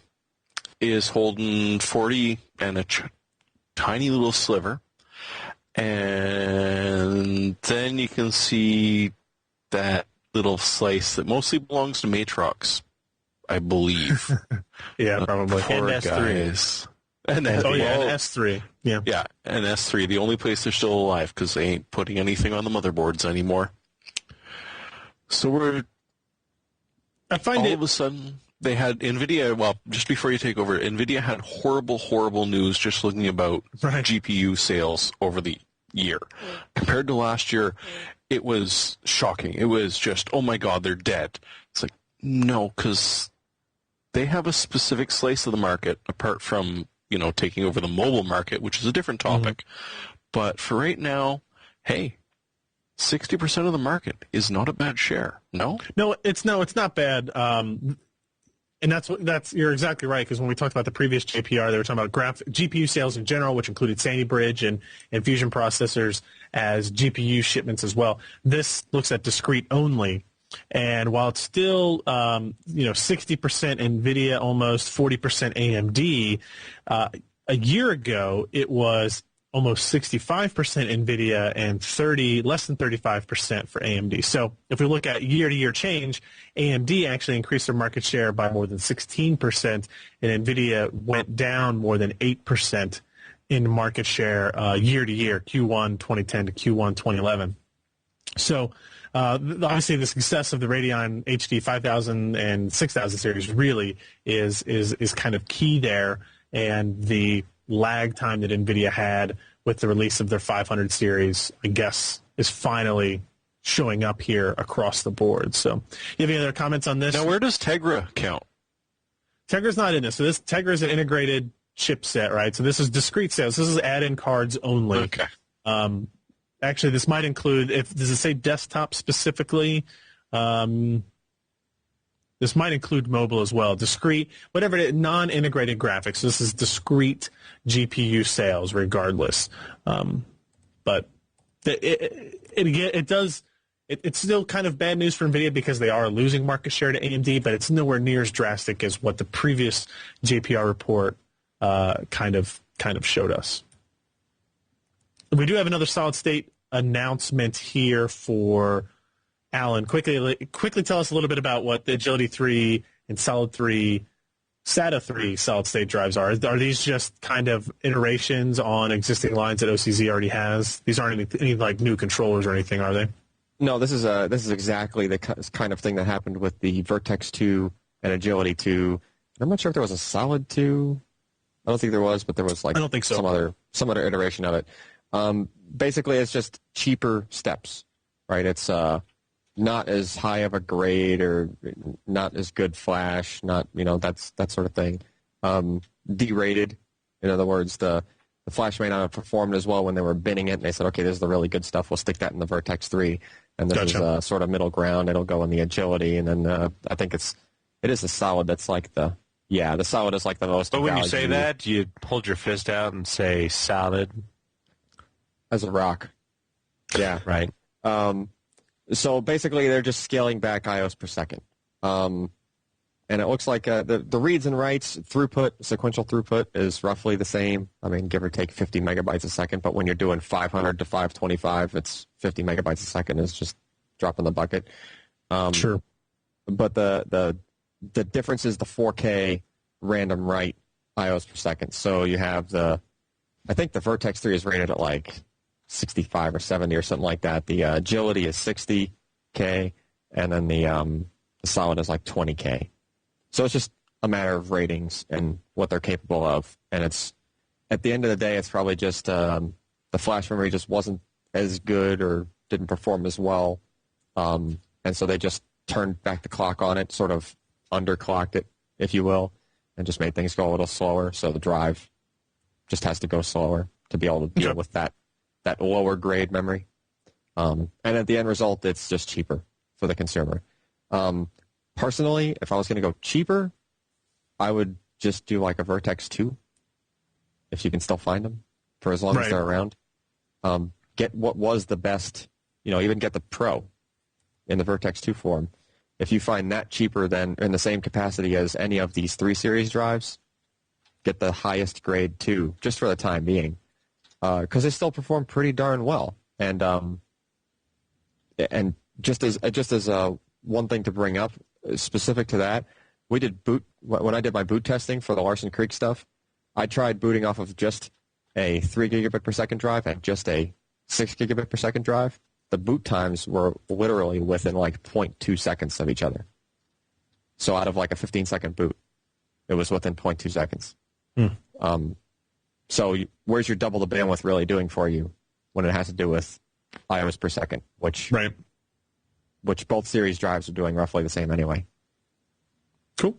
is holding 40 and a tiny little sliver. And then you can see that little slice that mostly belongs to Matrox, I believe. Yeah, probably. Poor and S3. guys. And S3. Yeah. Yeah, and S3, the only place they're still alive because they ain't putting anything on the motherboards anymore. So all of a sudden, they had NVIDIA, well, just before you take over, NVIDIA had horrible, horrible news just looking about GPU sales over the year. Compared to last year, it was shocking. It was just, oh my God, they're dead. It's like, no, because they have a specific slice of the market apart from, taking over the mobile market, which is a different topic. But for right now, hey, 60% of the market is not a bad share. No, it's not bad. And you're exactly right, because when we talked about the previous JPR, they were talking about GPU sales in general, which included Sandy Bridge and Fusion processors as GPU shipments as well. This looks at discrete only, and while it's still 60% NVIDIA, almost 40% AMD, a year ago it was almost 65% NVIDIA and less than 35% for AMD. So if we look at year-to-year change, AMD actually increased their market share by more than 16%, and NVIDIA went down more than 8% in market share year-to-year, Q1 2010 to Q1 2011. So obviously the success of the Radeon HD 5000 and 6000 series really is kind of key there, and the lag time that NVIDIA had with the release of their 500 series, I guess, is finally showing up here across the board. So, you have any other comments on this? Now, where does Tegra count? Tegra's not in this. So Tegra is an integrated chipset, right? So this is discrete sales. This is add-in cards only. Okay. Actually, this might include, does it say desktop specifically? This might include mobile as well. Discrete, whatever it is, non-integrated graphics. This is discrete GPU sales regardless. But it's still kind of bad news for NVIDIA because they are losing market share to AMD, but it's nowhere near as drastic as what the previous JPR report kind of showed us. We do have another solid state announcement here for Alan. Quickly tell us a little bit about what the Agility 3 and Solid 3, SATA 3 solid state drives are. Are these just kind of iterations on existing lines that OCZ already has? These aren't any like new controllers or anything, are they? No, this is exactly the kind of thing that happened with the Vertex 2 and Agility 2. I'm not sure if there was a Solid 2. I don't think there was, but there was like I don't think so. some other iteration of it. Basically, it's just cheaper steps, right? It's not as high of a grade or not as good flash, not that sort of thing. Derated, in other words, the flash may not have performed as well when they were binning it, and they said, okay, this is the really good stuff. We'll stick that in the Vertex 3, and this is sort of middle ground. It'll go in the Agility, and then I think it is the Solid that's like the Solid is like the most. But when you value say that, you hold your fist out and say solid as a rock. Yeah, right. So basically, they're just scaling back IOs per second. And it looks like the reads and writes throughput, sequential throughput, is roughly the same. I mean, give or take 50 megabytes a second. But when you're doing 500 to 525, it's 50 megabytes a second is just dropping the bucket. Sure. But the difference is the 4K random write IOs per second. So you have I think the Vertex 3 is rated at like 65 or 70 or something like that. The Agility is 60K, and then the Solid is like 20K. So it's just a matter of ratings and what they're capable of. And it's at the end of the day, it's probably just the flash memory just wasn't as good or didn't perform as well. And so they just turned back the clock on it, sort of underclocked it, if you will, and just made things go a little slower. So the drive just has to go slower to be able to deal with that lower grade memory. And at the end result, it's just cheaper for the consumer. Personally, if I was going to go cheaper, I would just do like a Vertex 2, if you can still find them, for as long as they're around. Get what was the best, even get the Pro in the Vertex 2 form. If you find that cheaper than in the same capacity as any of these 3 series drives, get the highest grade 2, just for the time being. Because they still perform pretty darn well, and just as one thing to bring up specific to that, we did when I did my boot testing for the Larson Creek stuff. I tried booting off of just a 3 gigabit per second drive and just a 6 gigabit per second drive. The boot times were literally within like 0.2 seconds of each other. So out of like a 15-second boot, it was within 0.2 seconds. So where's your double the bandwidth really doing for you when it has to do with IOs per second, which both series drives are doing roughly the same anyway. Cool.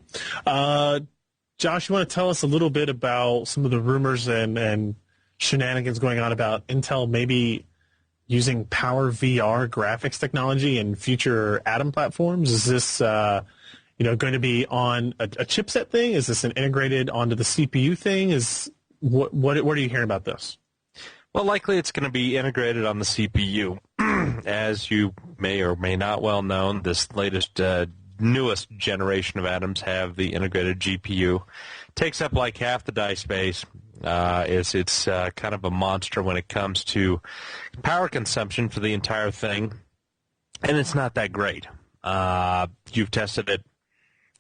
Josh, you want to tell us a little bit about some of the rumors and shenanigans going on about Intel maybe using Power VR graphics technology in future Atom platforms? Is this going to be on a chipset thing? Is this an integrated onto the CPU thing? What are you hearing about this? Well, likely it's going to be integrated on the CPU. As you may or may not well know, this latest, newest generation of Atoms have the integrated GPU. Takes up like half the die space. It's kind of a monster when it comes to power consumption for the entire thing, and it's not that great. You've tested it.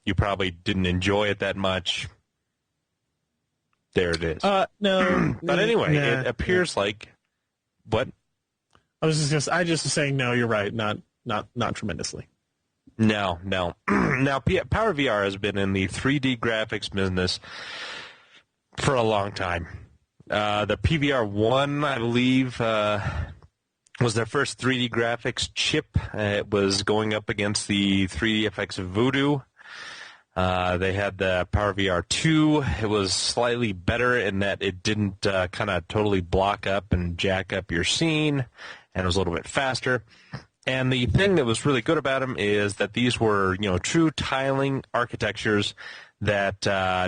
You probably didn't enjoy it that much. There it is. No. But anyway, it appears like what? I just saying no. You're right. Not tremendously. No. Now, Power VR has been in the 3D graphics business for a long time. The PVR 1, I believe, was their first 3D graphics chip. It was going up against the 3DFX Voodoo. They had the PowerVR 2. It was slightly better in that it didn't kind of totally block up and jack up your scene, and it was a little bit faster. And the thing that was really good about them is that these were, true tiling architectures that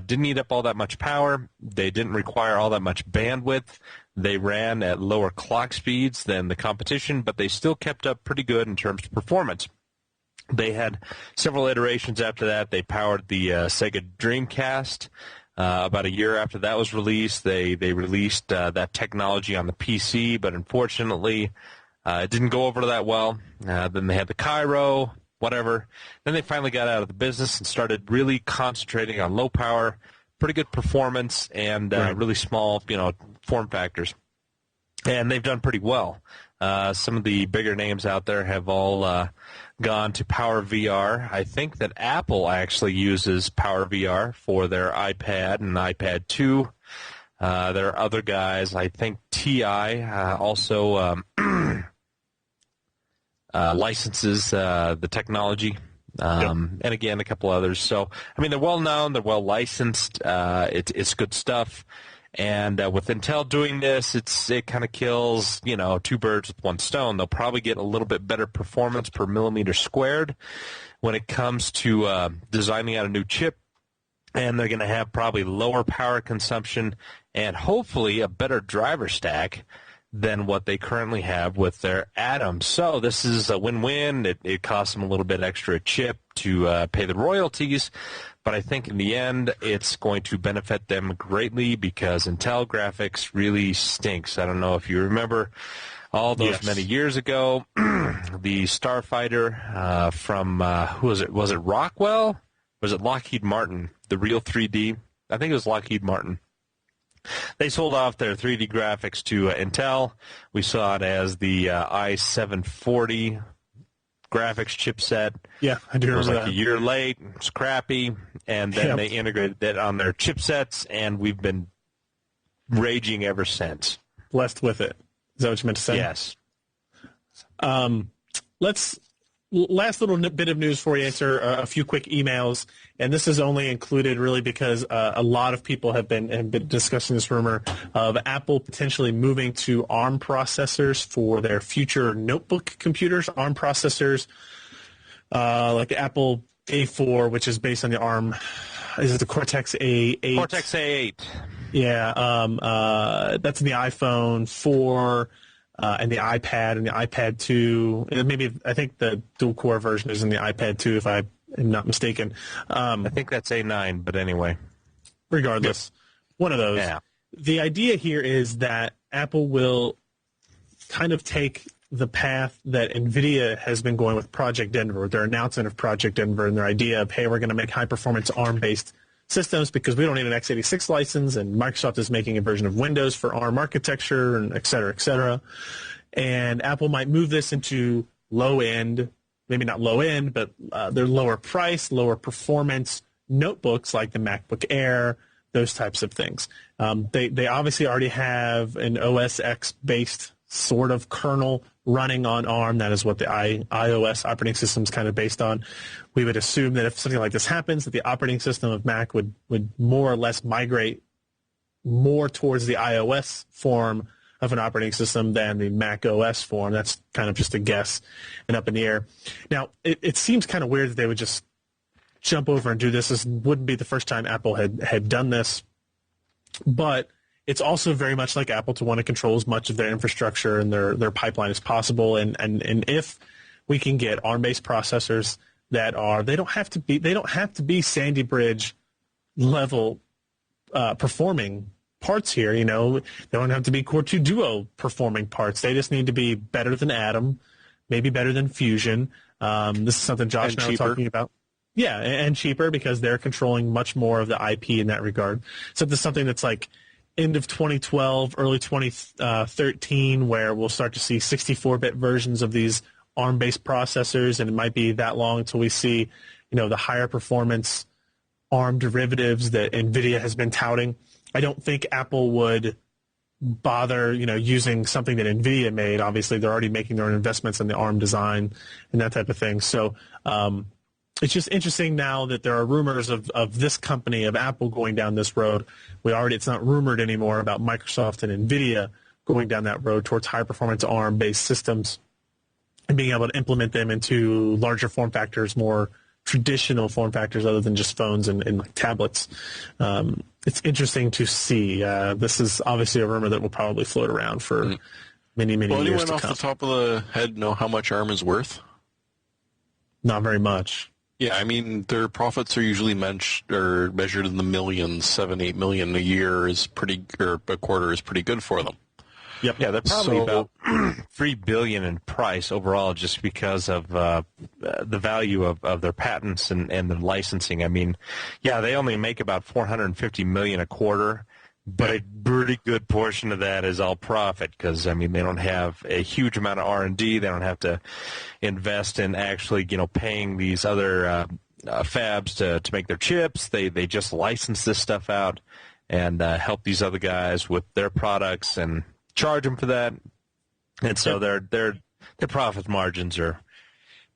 didn't eat up all that much power. They didn't require all that much bandwidth. They ran at lower clock speeds than the competition, but they still kept up pretty good in terms of performance. They had several iterations after that. They powered the Sega Dreamcast. About a year after that was released, they released that technology on the PC, but unfortunately it didn't go over that well. Then they had the Cairo, whatever. Then they finally got out of the business and started really concentrating on low power, pretty good performance, and really small, form factors. And they've done pretty well. Some of the bigger names out there have all gone to PowerVR. I think that Apple actually uses PowerVR for their iPad and iPad 2. There are other guys. I think TI also licenses the technology. And again, a couple others. So, they're well known. They're well licensed. It's good stuff. And with Intel doing this, it kind of kills, two birds with one stone. They'll probably get a little bit better performance per millimeter squared when it comes to designing out a new chip. And they're going to have probably lower power consumption and hopefully a better driver stack than what they currently have with their Atom. So this is a win-win. It costs them a little bit extra a chip to pay the royalties, but I think in the end it's going to benefit them greatly because Intel graphics really stinks. I don't know if you remember all those many years ago, the Starfighter from, who was it? Was it Rockwell? Was it Lockheed Martin, the real 3D? I think it was Lockheed Martin. They sold off their 3D graphics to Intel. We saw it as the i740 graphics chipset. Yeah, I do remember that. It was like a year late. It was crappy. And then they integrated that on their chipsets, and we've been raging ever since. Blessed with it. Is that what you meant to say? Yes. Last little bit of news before we answer a few quick emails, and this is only included really because a lot of people have been discussing this rumor of Apple potentially moving to ARM processors for their future notebook computers. ARM processors like the Apple A4, which is based on the ARM. Is it the Cortex A8? Cortex A8. Yeah, that's in the iPhone 4. And the iPad and the iPad 2, and maybe I think the dual-core version is in the iPad 2, if I am not mistaken. I think that's A9, but anyway. Regardless, one of those. Yeah. The idea here is that Apple will kind of take the path that NVIDIA has been going with Project Denver, their announcement of Project Denver, and their idea of, hey, we're going to make high-performance ARM-based systems because we don't need an x86 license, and Microsoft is making a version of Windows for ARM architecture, and et cetera, et cetera. And Apple might move this into low-end, maybe not low-end, but they're lower price, lower performance notebooks like the MacBook Air, those types of things. They obviously already have an OS X-based sort of kernel running on ARM. That is what the iOS operating system is kind of based on. We would assume that if something like this happens, that the operating system of Mac would more or less migrate more towards the iOS form of an operating system than the Mac OS form. That's kind of just a guess and up in the air. Now, it seems kind of weird that they would just jump over and do this. This wouldn't be the first time Apple had done this, but it's also very much like Apple to want to control as much of their infrastructure and their pipeline as possible. And if we can get ARM-based processors that they don't have to be Sandy Bridge level performing parts here. They don't have to be Core 2 Duo performing parts. They just need to be better than Atom, maybe better than Fusion. This is something Josh and I were talking about. Yeah, and cheaper because they're controlling much more of the IP in that regard. So this is something that's like end of 2012, early 2013, where we'll start to see 64-bit versions of these ARM-based processors, and it might be that long until we see, the higher performance ARM derivatives that NVIDIA has been touting. I don't think Apple would bother, using something that NVIDIA made. Obviously, they're already making their own investments in the ARM design and that type of thing. So it's just interesting now that there are rumors of this company, of Apple, going down this road. It's not rumored anymore about Microsoft and NVIDIA going down that road towards high-performance ARM-based systems and being able to implement them into larger form factors, more traditional form factors other than just phones and like tablets. It's interesting to see. This is obviously a rumor that will probably float around for many, many years to come. Anyone off the top of the head know how much ARM is worth? Not very much. Yeah, I mean, their profits are usually measured in the millions. 7-8 million a year is or a quarter is pretty good for them. Yep. Yeah, they're probably about $3 billion in price overall, just because of the value of their patents and the licensing. I mean, yeah, they only make about $450 million a quarter, but a pretty good portion of that is all profit because, I mean, they don't have a huge amount of R&D. They don't have to invest in actually, paying these other fabs to make their chips. They just license this stuff out and help these other guys with their products and charge them for that, and so their profit margins are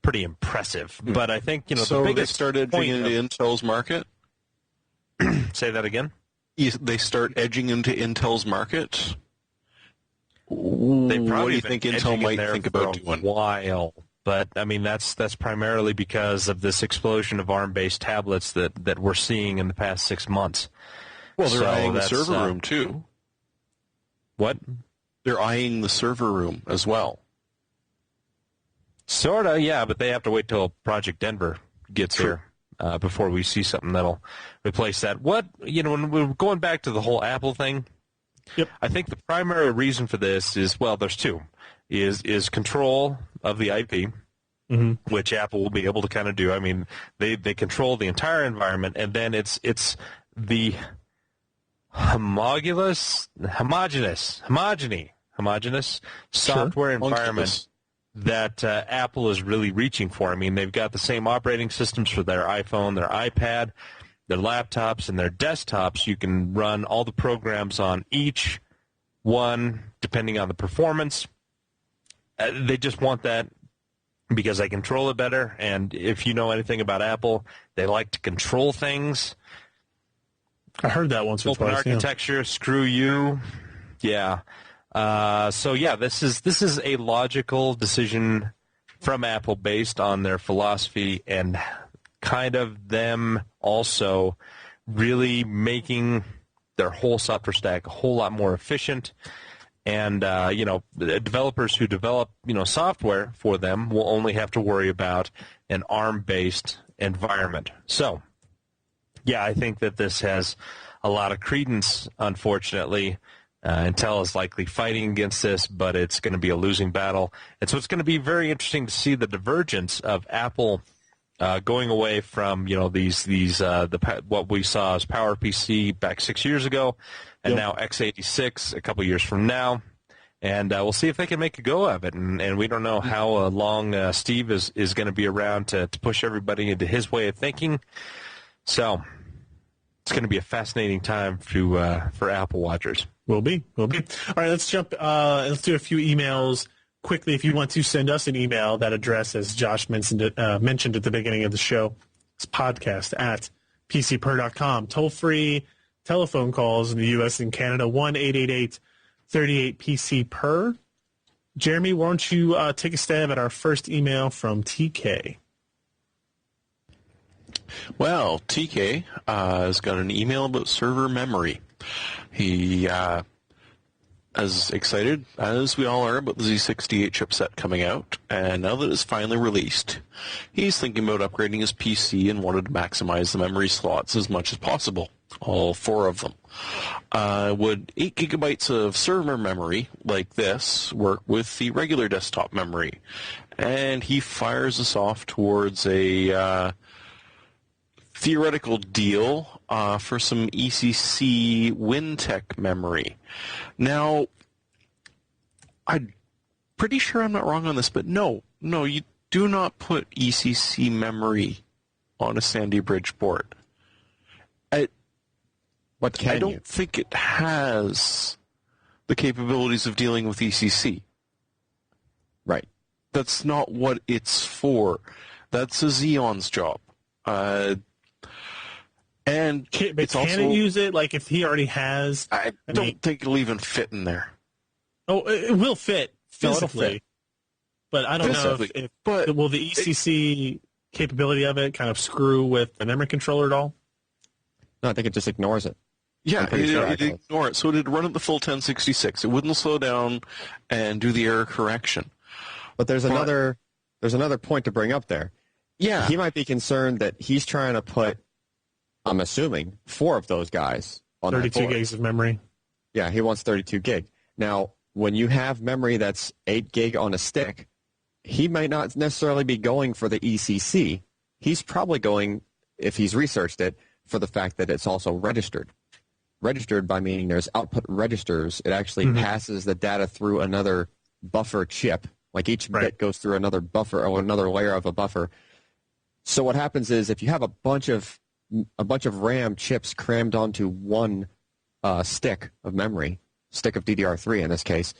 pretty impressive. But I think so the they biggest started edging into Intel's market. Say that again. They start edging into Intel's market. They What probably do you think Intel might think about doing? A while, but I mean that's primarily because of this explosion of ARM-based tablets that we're seeing in the past 6 months. Well, they're eyeing the server room too. What? They're eyeing the server room as well. Sorta, yeah, but they have to wait till Project Denver gets here before we see something that'll replace that. When we're going back to the whole Apple thing, Yep. I think the primary reason for this is, well, there's two, is control of the IP, which Apple will be able to kind of do. I mean, they control the entire environment, and then it's the homogeneous software environment that Apple is really reaching for. I mean, they've got the same operating systems for their iPhone, their iPad, their laptops, and their desktops. You can run all the programs on each one depending on the performance. They just want that because they control it better, and if you know anything about Apple, they like to control things. I heard that once or Open twice. architecture, screw you. Yeah. So yeah, this is a logical decision from Apple based on their philosophy and kind of them also really making their whole software stack a whole lot more efficient. And the developers who develop software for them will only have to worry about an ARM-based environment. So yeah, I think that this has a lot of credence, unfortunately. Intel is likely fighting against this, but it's going to be a losing battle. And so it's going to be very interesting to see the divergence of Apple going away from, what we saw as PowerPC back 6 years ago, and now x86 a couple years from now. And we'll see if they can make a go of it. And we don't know how long Steve is going to be around to push everybody into his way of thinking. So it's going to be a fascinating time for Apple watchers. Will be. All right, let's jump. Let's do a few emails quickly. If you want to send us an email, that address, as Josh mentioned at the beginning of the show, is podcast@pcper.com. Toll-free telephone calls in the U.S. and Canada, 1-888-38-PC-PER. Jeremy, why don't you take a stab at our first email from TK? Well, TK has got an email about server memory. He as excited as we all are about the Z68 chipset coming out, and now that it's finally released, he's thinking about upgrading his PC and wanted to maximize the memory slots as much as possible, all 4 of them. Would 8 gigabytes of server memory like this work with the regular desktop memory? And he fires us off towards a theoretical deal for some ECC WinTech memory. Now, I'm pretty sure I'm not wrong on this, but no, you do not put ECC memory on a Sandy Bridge board. I don't think it has the capabilities of dealing with ECC. Right. That's not what it's for. That's a Xeon's job. And But it's can also, it use it? Like if he already has... I don't think it'll even fit in there. Oh, it will fit No, it'll physically. fit. But I don't know Physically, if but will the ECC capability of it kind of screw with the memory controller at all? No, I think it just ignores it. Yeah, I'm pretty sure it'd actually. ignore it. So it'd run at the full 1066. It wouldn't slow down and do the error correction. But there's another point to bring up there. Yeah. He might be concerned that he's trying to put, I'm assuming, 4 of those guys on that 32 board. gigs of memory. Yeah, he wants 32 gig. Now, when you have memory that's 8 gig on a stick, he might not necessarily be going for the ECC. He's probably going, if he's researched it, for the fact that it's also registered. Registered by meaning there's output registers. It actually passes the data through another buffer chip. Like each bit goes through another buffer or another layer of a buffer. So what happens is if you have a bunch of RAM chips crammed onto one stick of memory, stick of DDR3 in this case,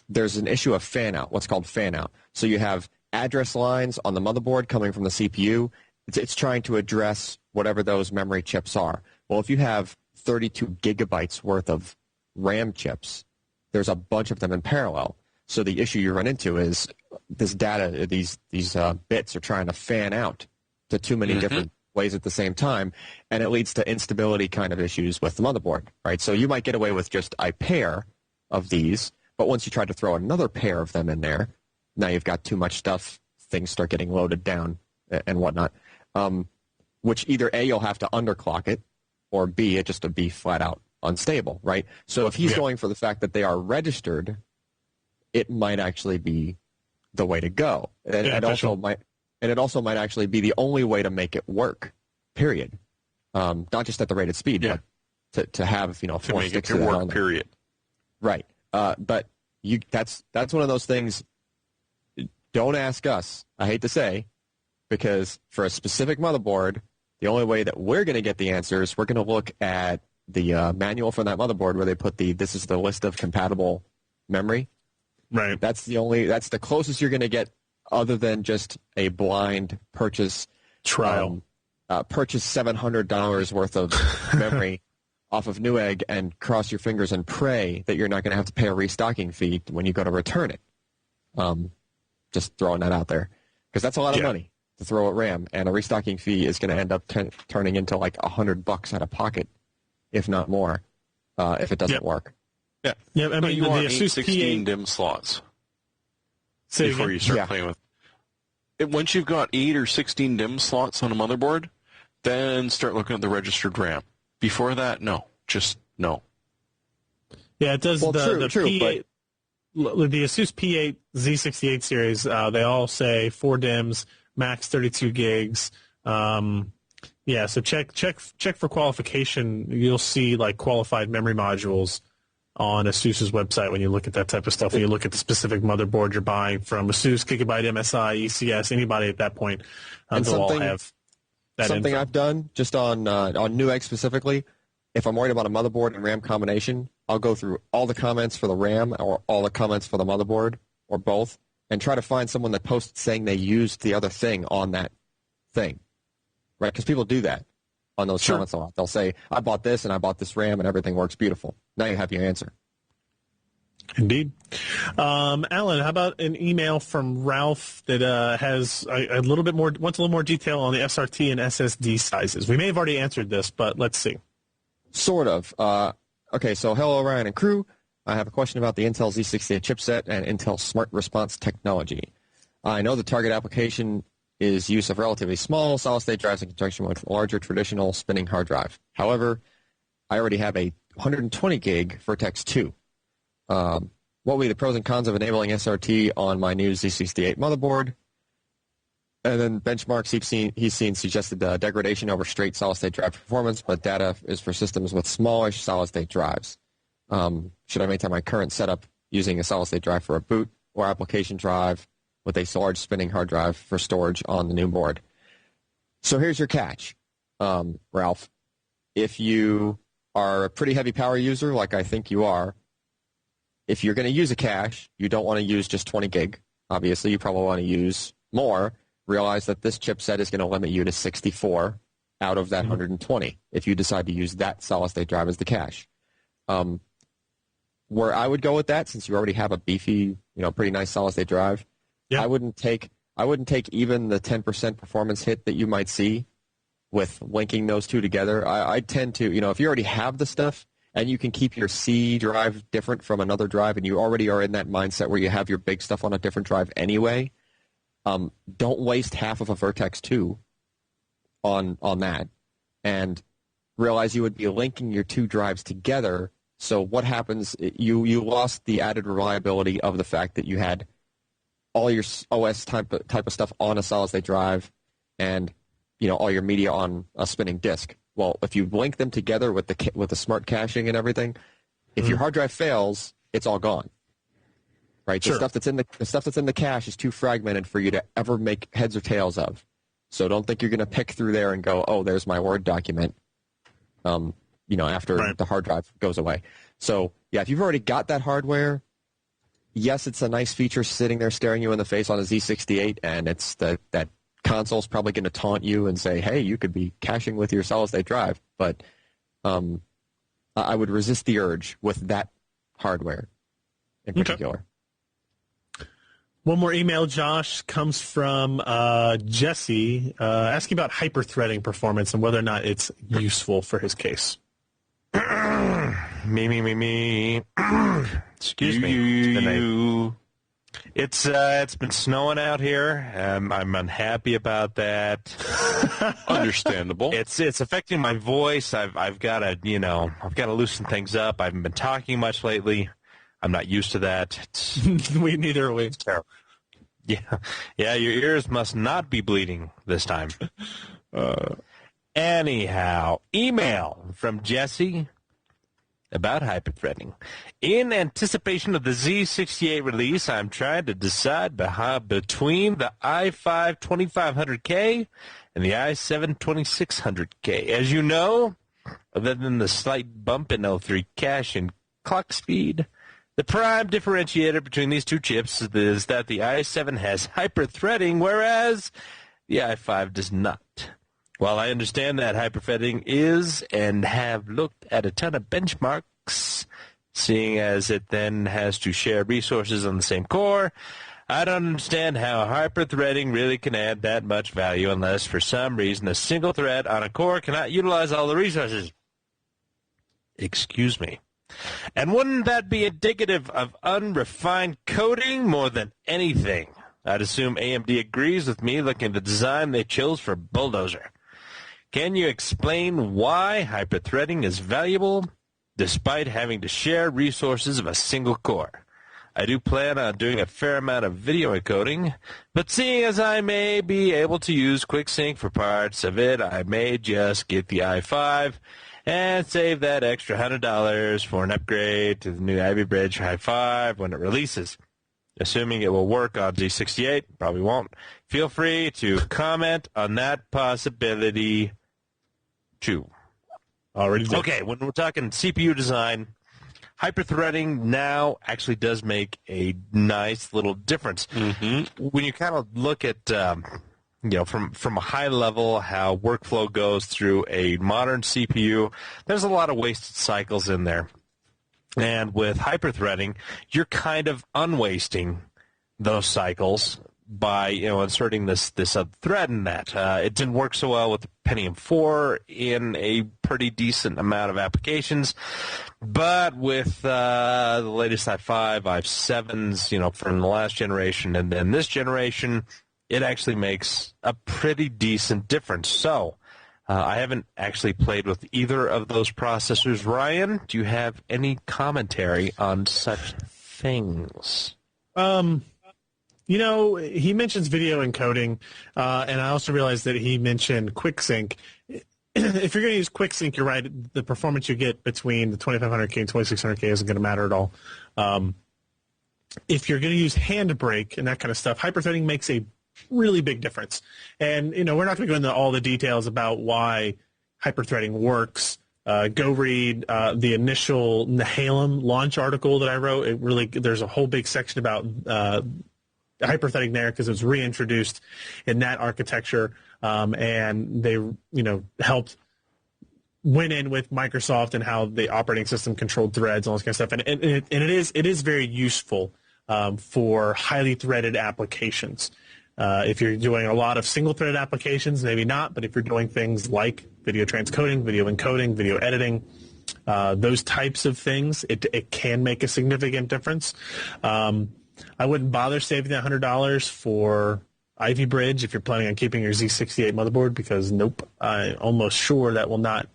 there's an issue of fan out, what's called fan out. So you have address lines on the motherboard coming from the CPU. It's trying to address whatever those memory chips are. Well, if you have 32 gigabytes worth of RAM chips, there's a bunch of them in parallel. So the issue you run into is this data, these bits are trying to fan out to too many different ways at the same time, and it leads to instability kind of issues with the motherboard, right? So you might get away with just a pair of these, but once you try to throw another pair of them in there, now you've got too much stuff, things start getting loaded down and whatnot, which either A, you'll have to underclock it, or B, it just to be flat out unstable, right? So if he's going for the fact that they are registered, it might actually be the way to go. And it also might actually be the only way to make it work, period. Not just at the rated speed, but to have, 4 to make sticks it of that work, on there. period. Right. But that's one of those things, don't ask us, I hate to say, because for a specific motherboard, the only way that we're going to get the answers, we're going to look at the manual from that motherboard where they put this is the list of compatible memory. Right. That's the closest you're going to get other than just a blind purchase Trial. Purchase $700 worth of memory off of Newegg and cross your fingers and pray that you're not going to have to pay a restocking fee when you go to return it. Just throwing that out there, because that's a lot of money to throw at RAM, and a restocking fee is going to end up turning into like $100 out of pocket, if not more, if it doesn't work. Yeah. Yeah, I But mean, you the want Asus 16 P8 DIMM slots say before again? you start Yeah. playing with it. Once you've got 8 or 16 DIMM slots on a motherboard, then start looking at the registered RAM. Before that, no. Just no. Yeah, it does. Well, the true, P8, the Asus P8 Z68 series, they all say 4 DIMMs, max 32 gigs. Yeah, so check for qualification. You'll see like qualified memory modules on Asus's website when you look at that type of stuff. When you look at the specific motherboard you're buying from Asus, Gigabyte, MSI, ECS, anybody at that point, And they'll all something- have that Something info. I've done just on Newegg specifically, if I'm worried about a motherboard and RAM combination, I'll go through all the comments for the RAM or all the comments for the motherboard or both and try to find someone that posts saying they used the other thing on that thing, right? Because people do that on those comments a lot. They'll say, I bought this and I bought this RAM and everything works beautiful. Now you have your answer. Indeed. Alan, how about an email from Ralph that has a little bit more, wants a little more detail on the SRT and SSD sizes? We may have already answered this, but let's see. Sort of. Okay, so hello, Ryan and crew. I have a question about the Intel Z68 chipset and Intel Smart Response technology. I know the target application is use of relatively small solid-state drives in conjunction with larger traditional spinning hard drive. However, I already have a 120 gig Vertex 2. What will be the pros and cons of enabling SRT on my new Z68 motherboard? And then benchmarks he's seen suggested degradation over straight solid-state drive performance, but data is for systems with smallish solid-state drives. Should I maintain my current setup using a solid-state drive for a boot or application drive with a large spinning hard drive for storage on the new board? So here's your catch, Ralph. If you are a pretty heavy power user, like I think you are, if you're going to use a cache, you don't want to use just 20 gig. Obviously, you probably want to use more. Realize that this chipset is going to limit you to 64 out of that 120 if you decide to use that solid-state drive as the cache. Where I would go with that, since you already have a beefy, pretty nice solid-state drive, I wouldn't take even the 10% performance hit that you might see with linking those two together. I tend to, if you already have the stuff and you can keep your C drive different from another drive and you already are in that mindset where you have your big stuff on a different drive anyway, don't waste half of a Vertex 2 on that, and realize you would be linking your two drives together. So what happens, you lost the added reliability of the fact that you had all your OS type of stuff on a solid-state drive and, all your media on a spinning disk. Well, if you link them together with the smart caching and everything, if your hard drive fails, it's all gone. Right? Sure. The stuff that's in the cache is too fragmented for you to ever make heads or tails of. So don't think you're going to pick through there and go, oh, there's my Word document. After the hard drive goes away. So, yeah, if you've already got that hardware, yes, it's a nice feature sitting there staring you in the face on a Z68, and it's that console's probably going to taunt you and say, hey, you could be caching with your solid-state drive. But I would resist the urge with that hardware in particular. Okay. One more email, Josh, comes from Jesse asking about hyper-threading performance and whether or not it's useful for his case. Me. Excuse me. It's been snowing out here. I'm unhappy about that. Understandable. It's affecting my voice. I've got to loosen things up. I haven't been talking much lately. I'm not used to that. Neither are we. Terrible. Yeah. Your ears must not be bleeding this time. Anyhow, email from Jesse about hyperthreading. In anticipation of the Z68 release, I'm trying to decide between the i5 2500K and the i7 2600K. As you know, other than the slight bump in L3 cache and clock speed, the prime differentiator between these two chips is that the i7 has hyperthreading, whereas the i5 does not. While I understand that hyperthreading is and have looked at a ton of benchmarks, seeing as it then has to share resources on the same core, I don't understand how hyperthreading really can add that much value unless for some reason a single thread on a core cannot utilize all the resources. Excuse me. And wouldn't that be indicative of unrefined coding more than anything? I'd assume AMD agrees with me looking at the design they chose for Bulldozer. Can you explain why hyperthreading is valuable despite having to share resources of a single core? I do plan on doing a fair amount of video encoding, but seeing as I may be able to use QuickSync for parts of it, I may just get the i5 and save that extra $100 for an upgrade to the new Ivy Bridge i5 when it releases. Assuming it will work on Z68, probably won't. Feel free to comment on that possibility too. Already did. Okay, when we're talking CPU design, hyperthreading now actually does make a nice little difference. Mm-hmm. When you kind of look at, from a high level, how workflow goes through a modern CPU, there's a lot of wasted cycles in there. And with hyperthreading, you're kind of unwasting those cycles by inserting this thread in that. It didn't work so well with the Pentium 4 in a pretty decent amount of applications, but with the latest i5, i7s, from the last generation and then this generation, it actually makes a pretty decent difference. So I haven't actually played with either of those processors. Ryan, do you have any commentary on such things? He mentions video encoding, and I also realized that he mentioned QuickSync. If you're going to use QuickSync, you're right. The performance you get between the 2500K and 2600K isn't going to matter at all. If you're going to use Handbrake and that kind of stuff, hyperthreading makes a really big difference. And, we're not going to go into all the details about why hyperthreading works go read the initial Nehalem launch article that I wrote. There's a whole big section about hyperthreading there because it was reintroduced in that architecture, and they went in with Microsoft and how the operating system controlled threads and all this kind of stuff. And it is very useful for highly threaded applications. If you're doing a lot of single-threaded applications, maybe not, but if you're doing things like video transcoding, video encoding, video editing, those types of things, it can make a significant difference. I wouldn't bother saving that $100 for Ivy Bridge if you're planning on keeping your Z68 motherboard, because nope, I'm almost sure that will not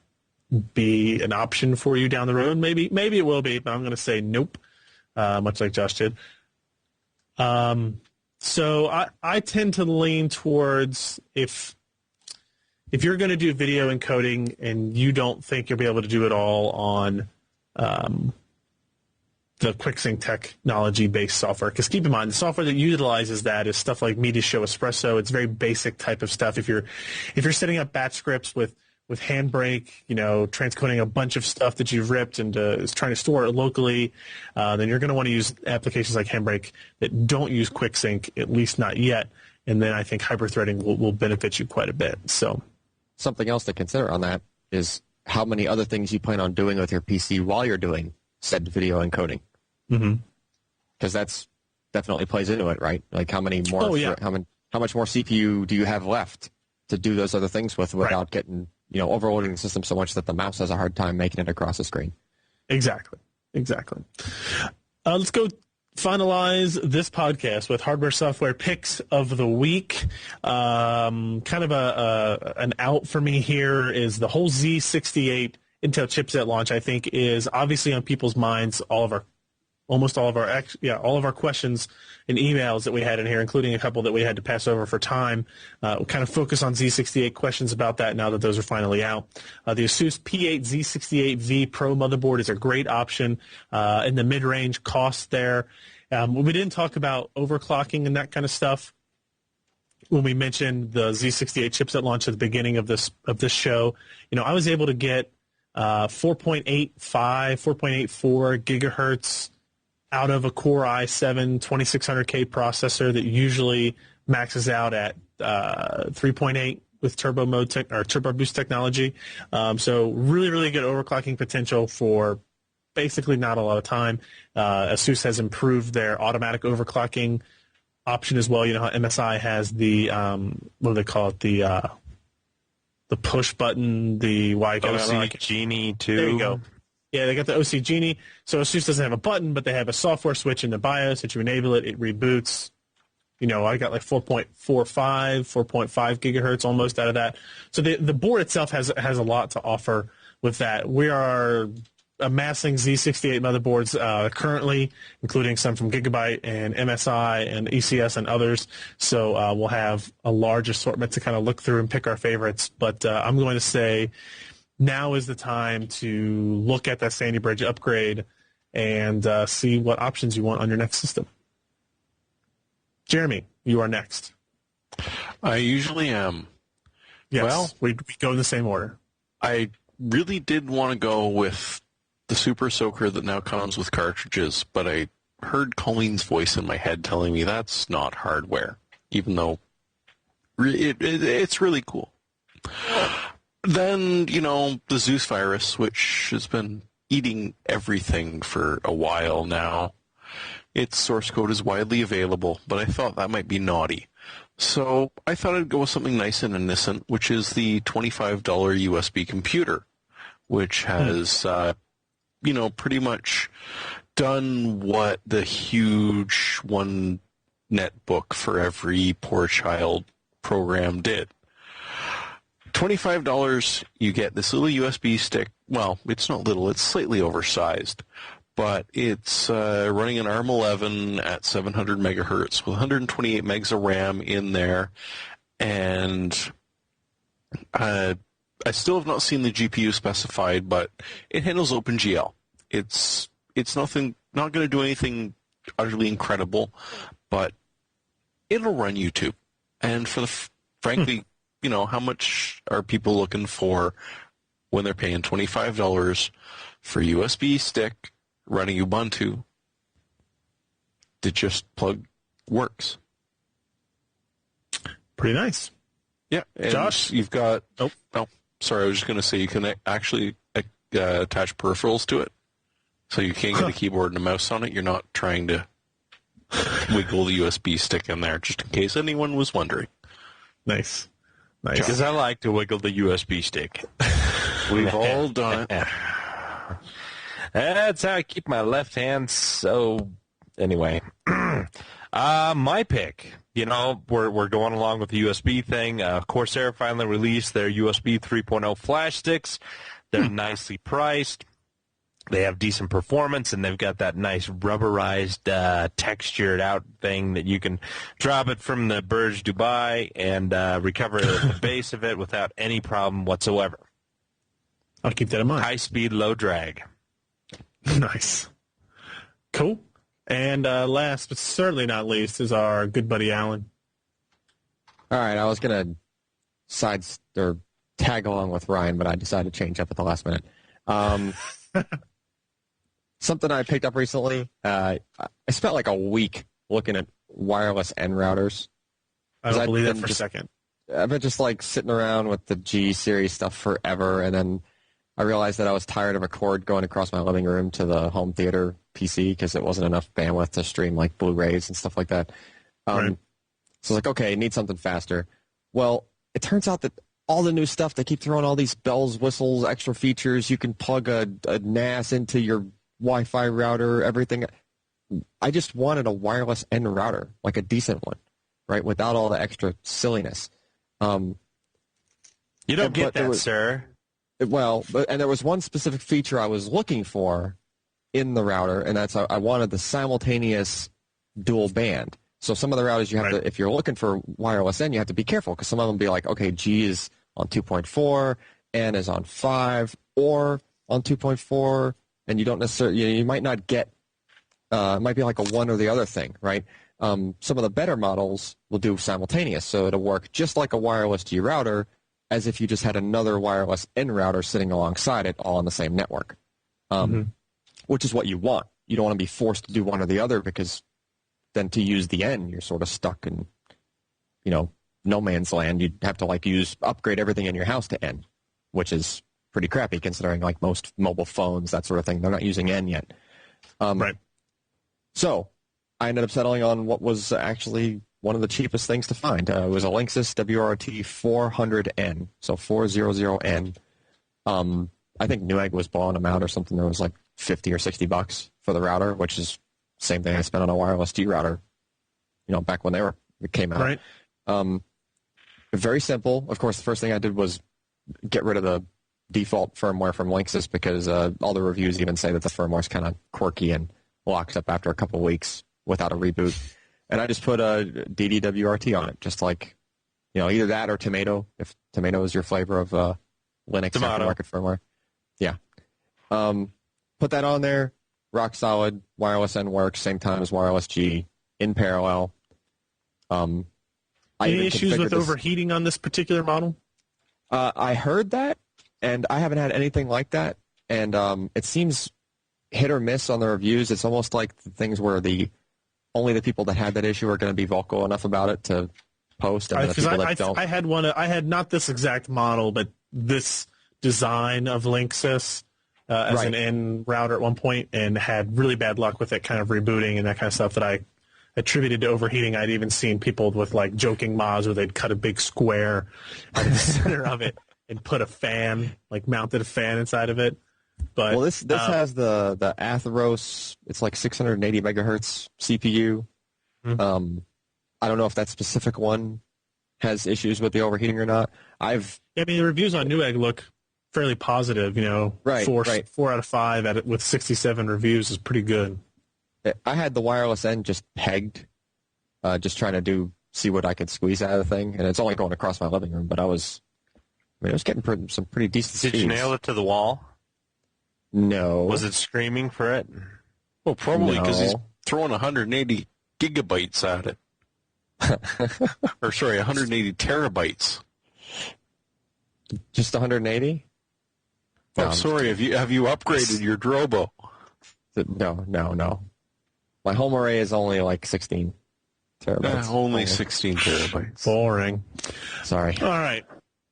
be an option for you down the road. Maybe it will be, but I'm going to say nope, much like Josh did. So I tend to lean towards if you're going to do video encoding and you don't think you'll be able to do it all on the QuickSync technology-based software, because keep in mind, the software that utilizes that is stuff like Media Show Espresso. It's very basic type of stuff. If you're setting up batch scripts with Handbrake, transcoding a bunch of stuff that you've ripped and is trying to store it locally, then you're going to want to use applications like Handbrake that don't use QuickSync, at least not yet. And then I think hyperthreading will benefit you quite a bit. So, something else to consider on that is how many other things you plan on doing with your PC while you're doing said video encoding. Mm-hmm. Because that's definitely plays into it, right? Like how much more CPU do you have left to do those other things with without getting overloading the system so much that the mouse has a hard time making it across the screen. Exactly. Let's go finalize this podcast with hardware software picks of the week. Kind of an out for me here is the whole Z68 Intel chipset launch. I think is obviously on people's minds. All of our questions and emails that we had in here, including a couple that we had to pass over for time. We'll kind of focus on Z68 questions about that now that those are finally out. The ASUS P8 Z68V Pro motherboard is a great option in the mid-range cost there. We didn't talk about overclocking and that kind of stuff when we mentioned the Z68 chipset launch at the beginning of this show. I was able to get 4.84 gigahertz out of a Core i7 2600K processor that usually maxes out at 3.8 with turbo mode or turbo boost technology. So really, really good overclocking potential for basically not a lot of time. ASUS has improved their automatic overclocking option as well. You know how MSI has the what do they call it? The push button, the OC Genie 2. There you go. Yeah, they got the OC Genie. So ASUS doesn't have a button, but they have a software switch in the BIOS that you enable it. It reboots. I got like 4.5 gigahertz almost out of that. So the board itself has a lot to offer with that. We are amassing Z68 motherboards currently, including some from Gigabyte and MSI and ECS and others. So we'll have a large assortment to kind of look through and pick our favorites. But I'm going to say now is the time to look at that Sandy Bridge upgrade and see what options you want on your next system. Jeremy, you are next. I usually am. Yes, well, we go in the same order. I really did want to go with the Super Soaker that now comes with cartridges, but I heard Colleen's voice in my head telling me that's not hardware, even though it's really cool. Then, the Zeus virus, which has been eating everything for a while now. Its source code is widely available, but I thought that might be naughty. So I thought I'd go with something nice and innocent, which is the $25 USB computer, which has, pretty much done what the huge one netbook for every poor child program did. $25, you get this little USB stick. Well, it's not little, it's slightly oversized, but it's running an ARM11 at 700 megahertz with 128 megs of RAM in there, and I still have not seen the GPU specified, but it handles OpenGL. It's not going to do anything utterly incredible, but it'll run YouTube. And for frankly, how much are people looking for when they're paying $25 for USB stick running Ubuntu that just plug works. Pretty nice. Yeah. And Josh? you've got... Oh. Sorry, I was just going to say you can actually attach peripherals to it. So you can get a keyboard and a mouse on it. You're not trying to wiggle the USB stick in there, just in case anyone was wondering. Nice. Because I like to wiggle the USB stick. We've all done it. That's how I keep my left hand. So, anyway, my pick. You know, we're going along with the USB thing. Corsair finally released their USB 3.0 flash sticks. They're nicely priced. They have decent performance, and they've got that nice rubberized, textured out thing that you can drop it from the Burj Dubai and recover the base of it without any problem whatsoever. I'll keep that in mind. High speed, low drag. Nice. Cool. And last but certainly not least is our good buddy Alan. All right, I was going to tag along with Ryan, but I decided to change up at the last minute. Something I picked up recently, I spent like a week looking at wireless N routers. I don't believe that for a second. I've been just like sitting around with the G series stuff forever, and then I realized that I was tired of a cord going across my living room to the home theater PC because it wasn't enough bandwidth to stream like Blu-rays and stuff like that. Right. So I was like, okay, need something faster. Well, it turns out that all the new stuff, they keep throwing all these bells, whistles, extra features. You can plug a NAS into your Wi-Fi router, everything. I just wanted a wireless N router, like a decent one, right, without all the extra silliness. You don't get that, sir. Well, and there was one specific feature I was looking for in the router, and that's I wanted the simultaneous dual band. So some of the routers you have to, if you're looking for wireless N, you have to be careful because some of them be like, okay, G is on 2.4, N is on 5, or on 2.4, and you don't necessarily, you might not get, it might be like a one or the other thing, right? Some of the better models will do simultaneous, so it'll work just like a wireless G router, as if you just had another wireless N router sitting alongside it, all on the same network, which is what you want. You don't want to be forced to do one or the other because then to use the N, you're sort of stuck in, no man's land. You'd have to upgrade everything in your house to N, which is pretty crappy considering like most mobile phones, that sort of thing, they're not using N yet. So I ended up settling on what was actually one of the cheapest things to find. It was a Linksys WRT 400N, so 400N. I think Newegg was blowing them out or something. There was like $50 or $60 for the router, which is the same thing I spent on a wireless G router, back when it came out. Right. Very simple. Of course, the first thing I did was get rid of the default firmware from Linksys because all the reviews even say that the firmware is kind of quirky and locks up after a couple of weeks without a reboot. And I just put a DDWRT on it, just like, either that or Tomato, if Tomato is your flavor of Linux aftermarket firmware. Yeah. Put that on there, rock solid, wireless N works, same time as wireless G, in parallel. Any issues with overheating on this particular model? I heard that, and I haven't had anything like that. And it seems hit or miss on the reviews. It's almost like the things where only the people that had that issue are going to be vocal enough about it to post, and the people that don't. I had not this exact model, but this design of Linksys as an N router at one point, and had really bad luck with it kind of rebooting and that kind of stuff that I attributed to overheating. I'd even seen people with like joking mods where they'd cut a big square out of the center of it and put a fan, like mounted a fan inside of it. But this has the Atheros. It's like 680 megahertz CPU. I don't know if that specific one has issues with the overheating or not. The reviews on Newegg look fairly positive. 4 out of 5 with 67 reviews is pretty good. I had the wireless N just pegged, just trying to see what I could squeeze out of the thing, and it's only going across my living room. But it was getting some pretty decent speeds. Did you nail it to the wall? No. Was it screaming for it? Well, probably because he's throwing 180 gigabytes at it. 180 terabytes. Just 180? Oh, sorry. Have you upgraded your Drobo? No. My home array is only like 16 terabytes. Only 16 terabytes. Boring. Sorry. All right.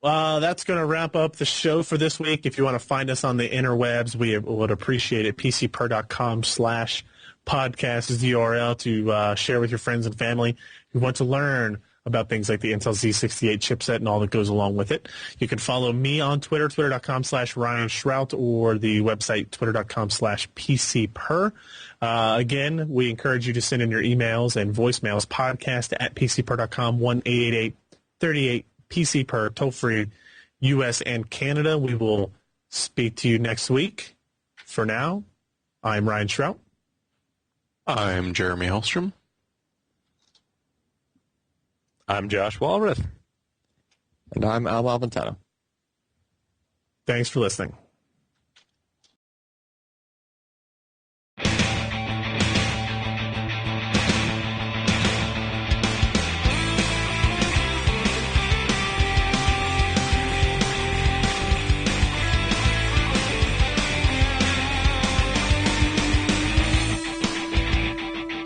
That's going to wrap up the show for this week. If you want to find us on the interwebs, we would appreciate it. PCPer.com/podcast is the URL to share with your friends and family who want to learn about things like the Intel Z68 chipset and all that goes along with it. You can follow me on Twitter, twitter.com/Ryan Shrout, or the website, twitter.com/PCPer. Again, we encourage you to send in your emails and voicemails, podcast@PCPer.com, 1-888-38-PCPer, toll-free U.S. and Canada. We will speak to you next week. For now, I'm Ryan Shrout. I'm Jeremy Hellstrom. I'm Josh Walrath. And I'm Al Malventano. Thanks for listening.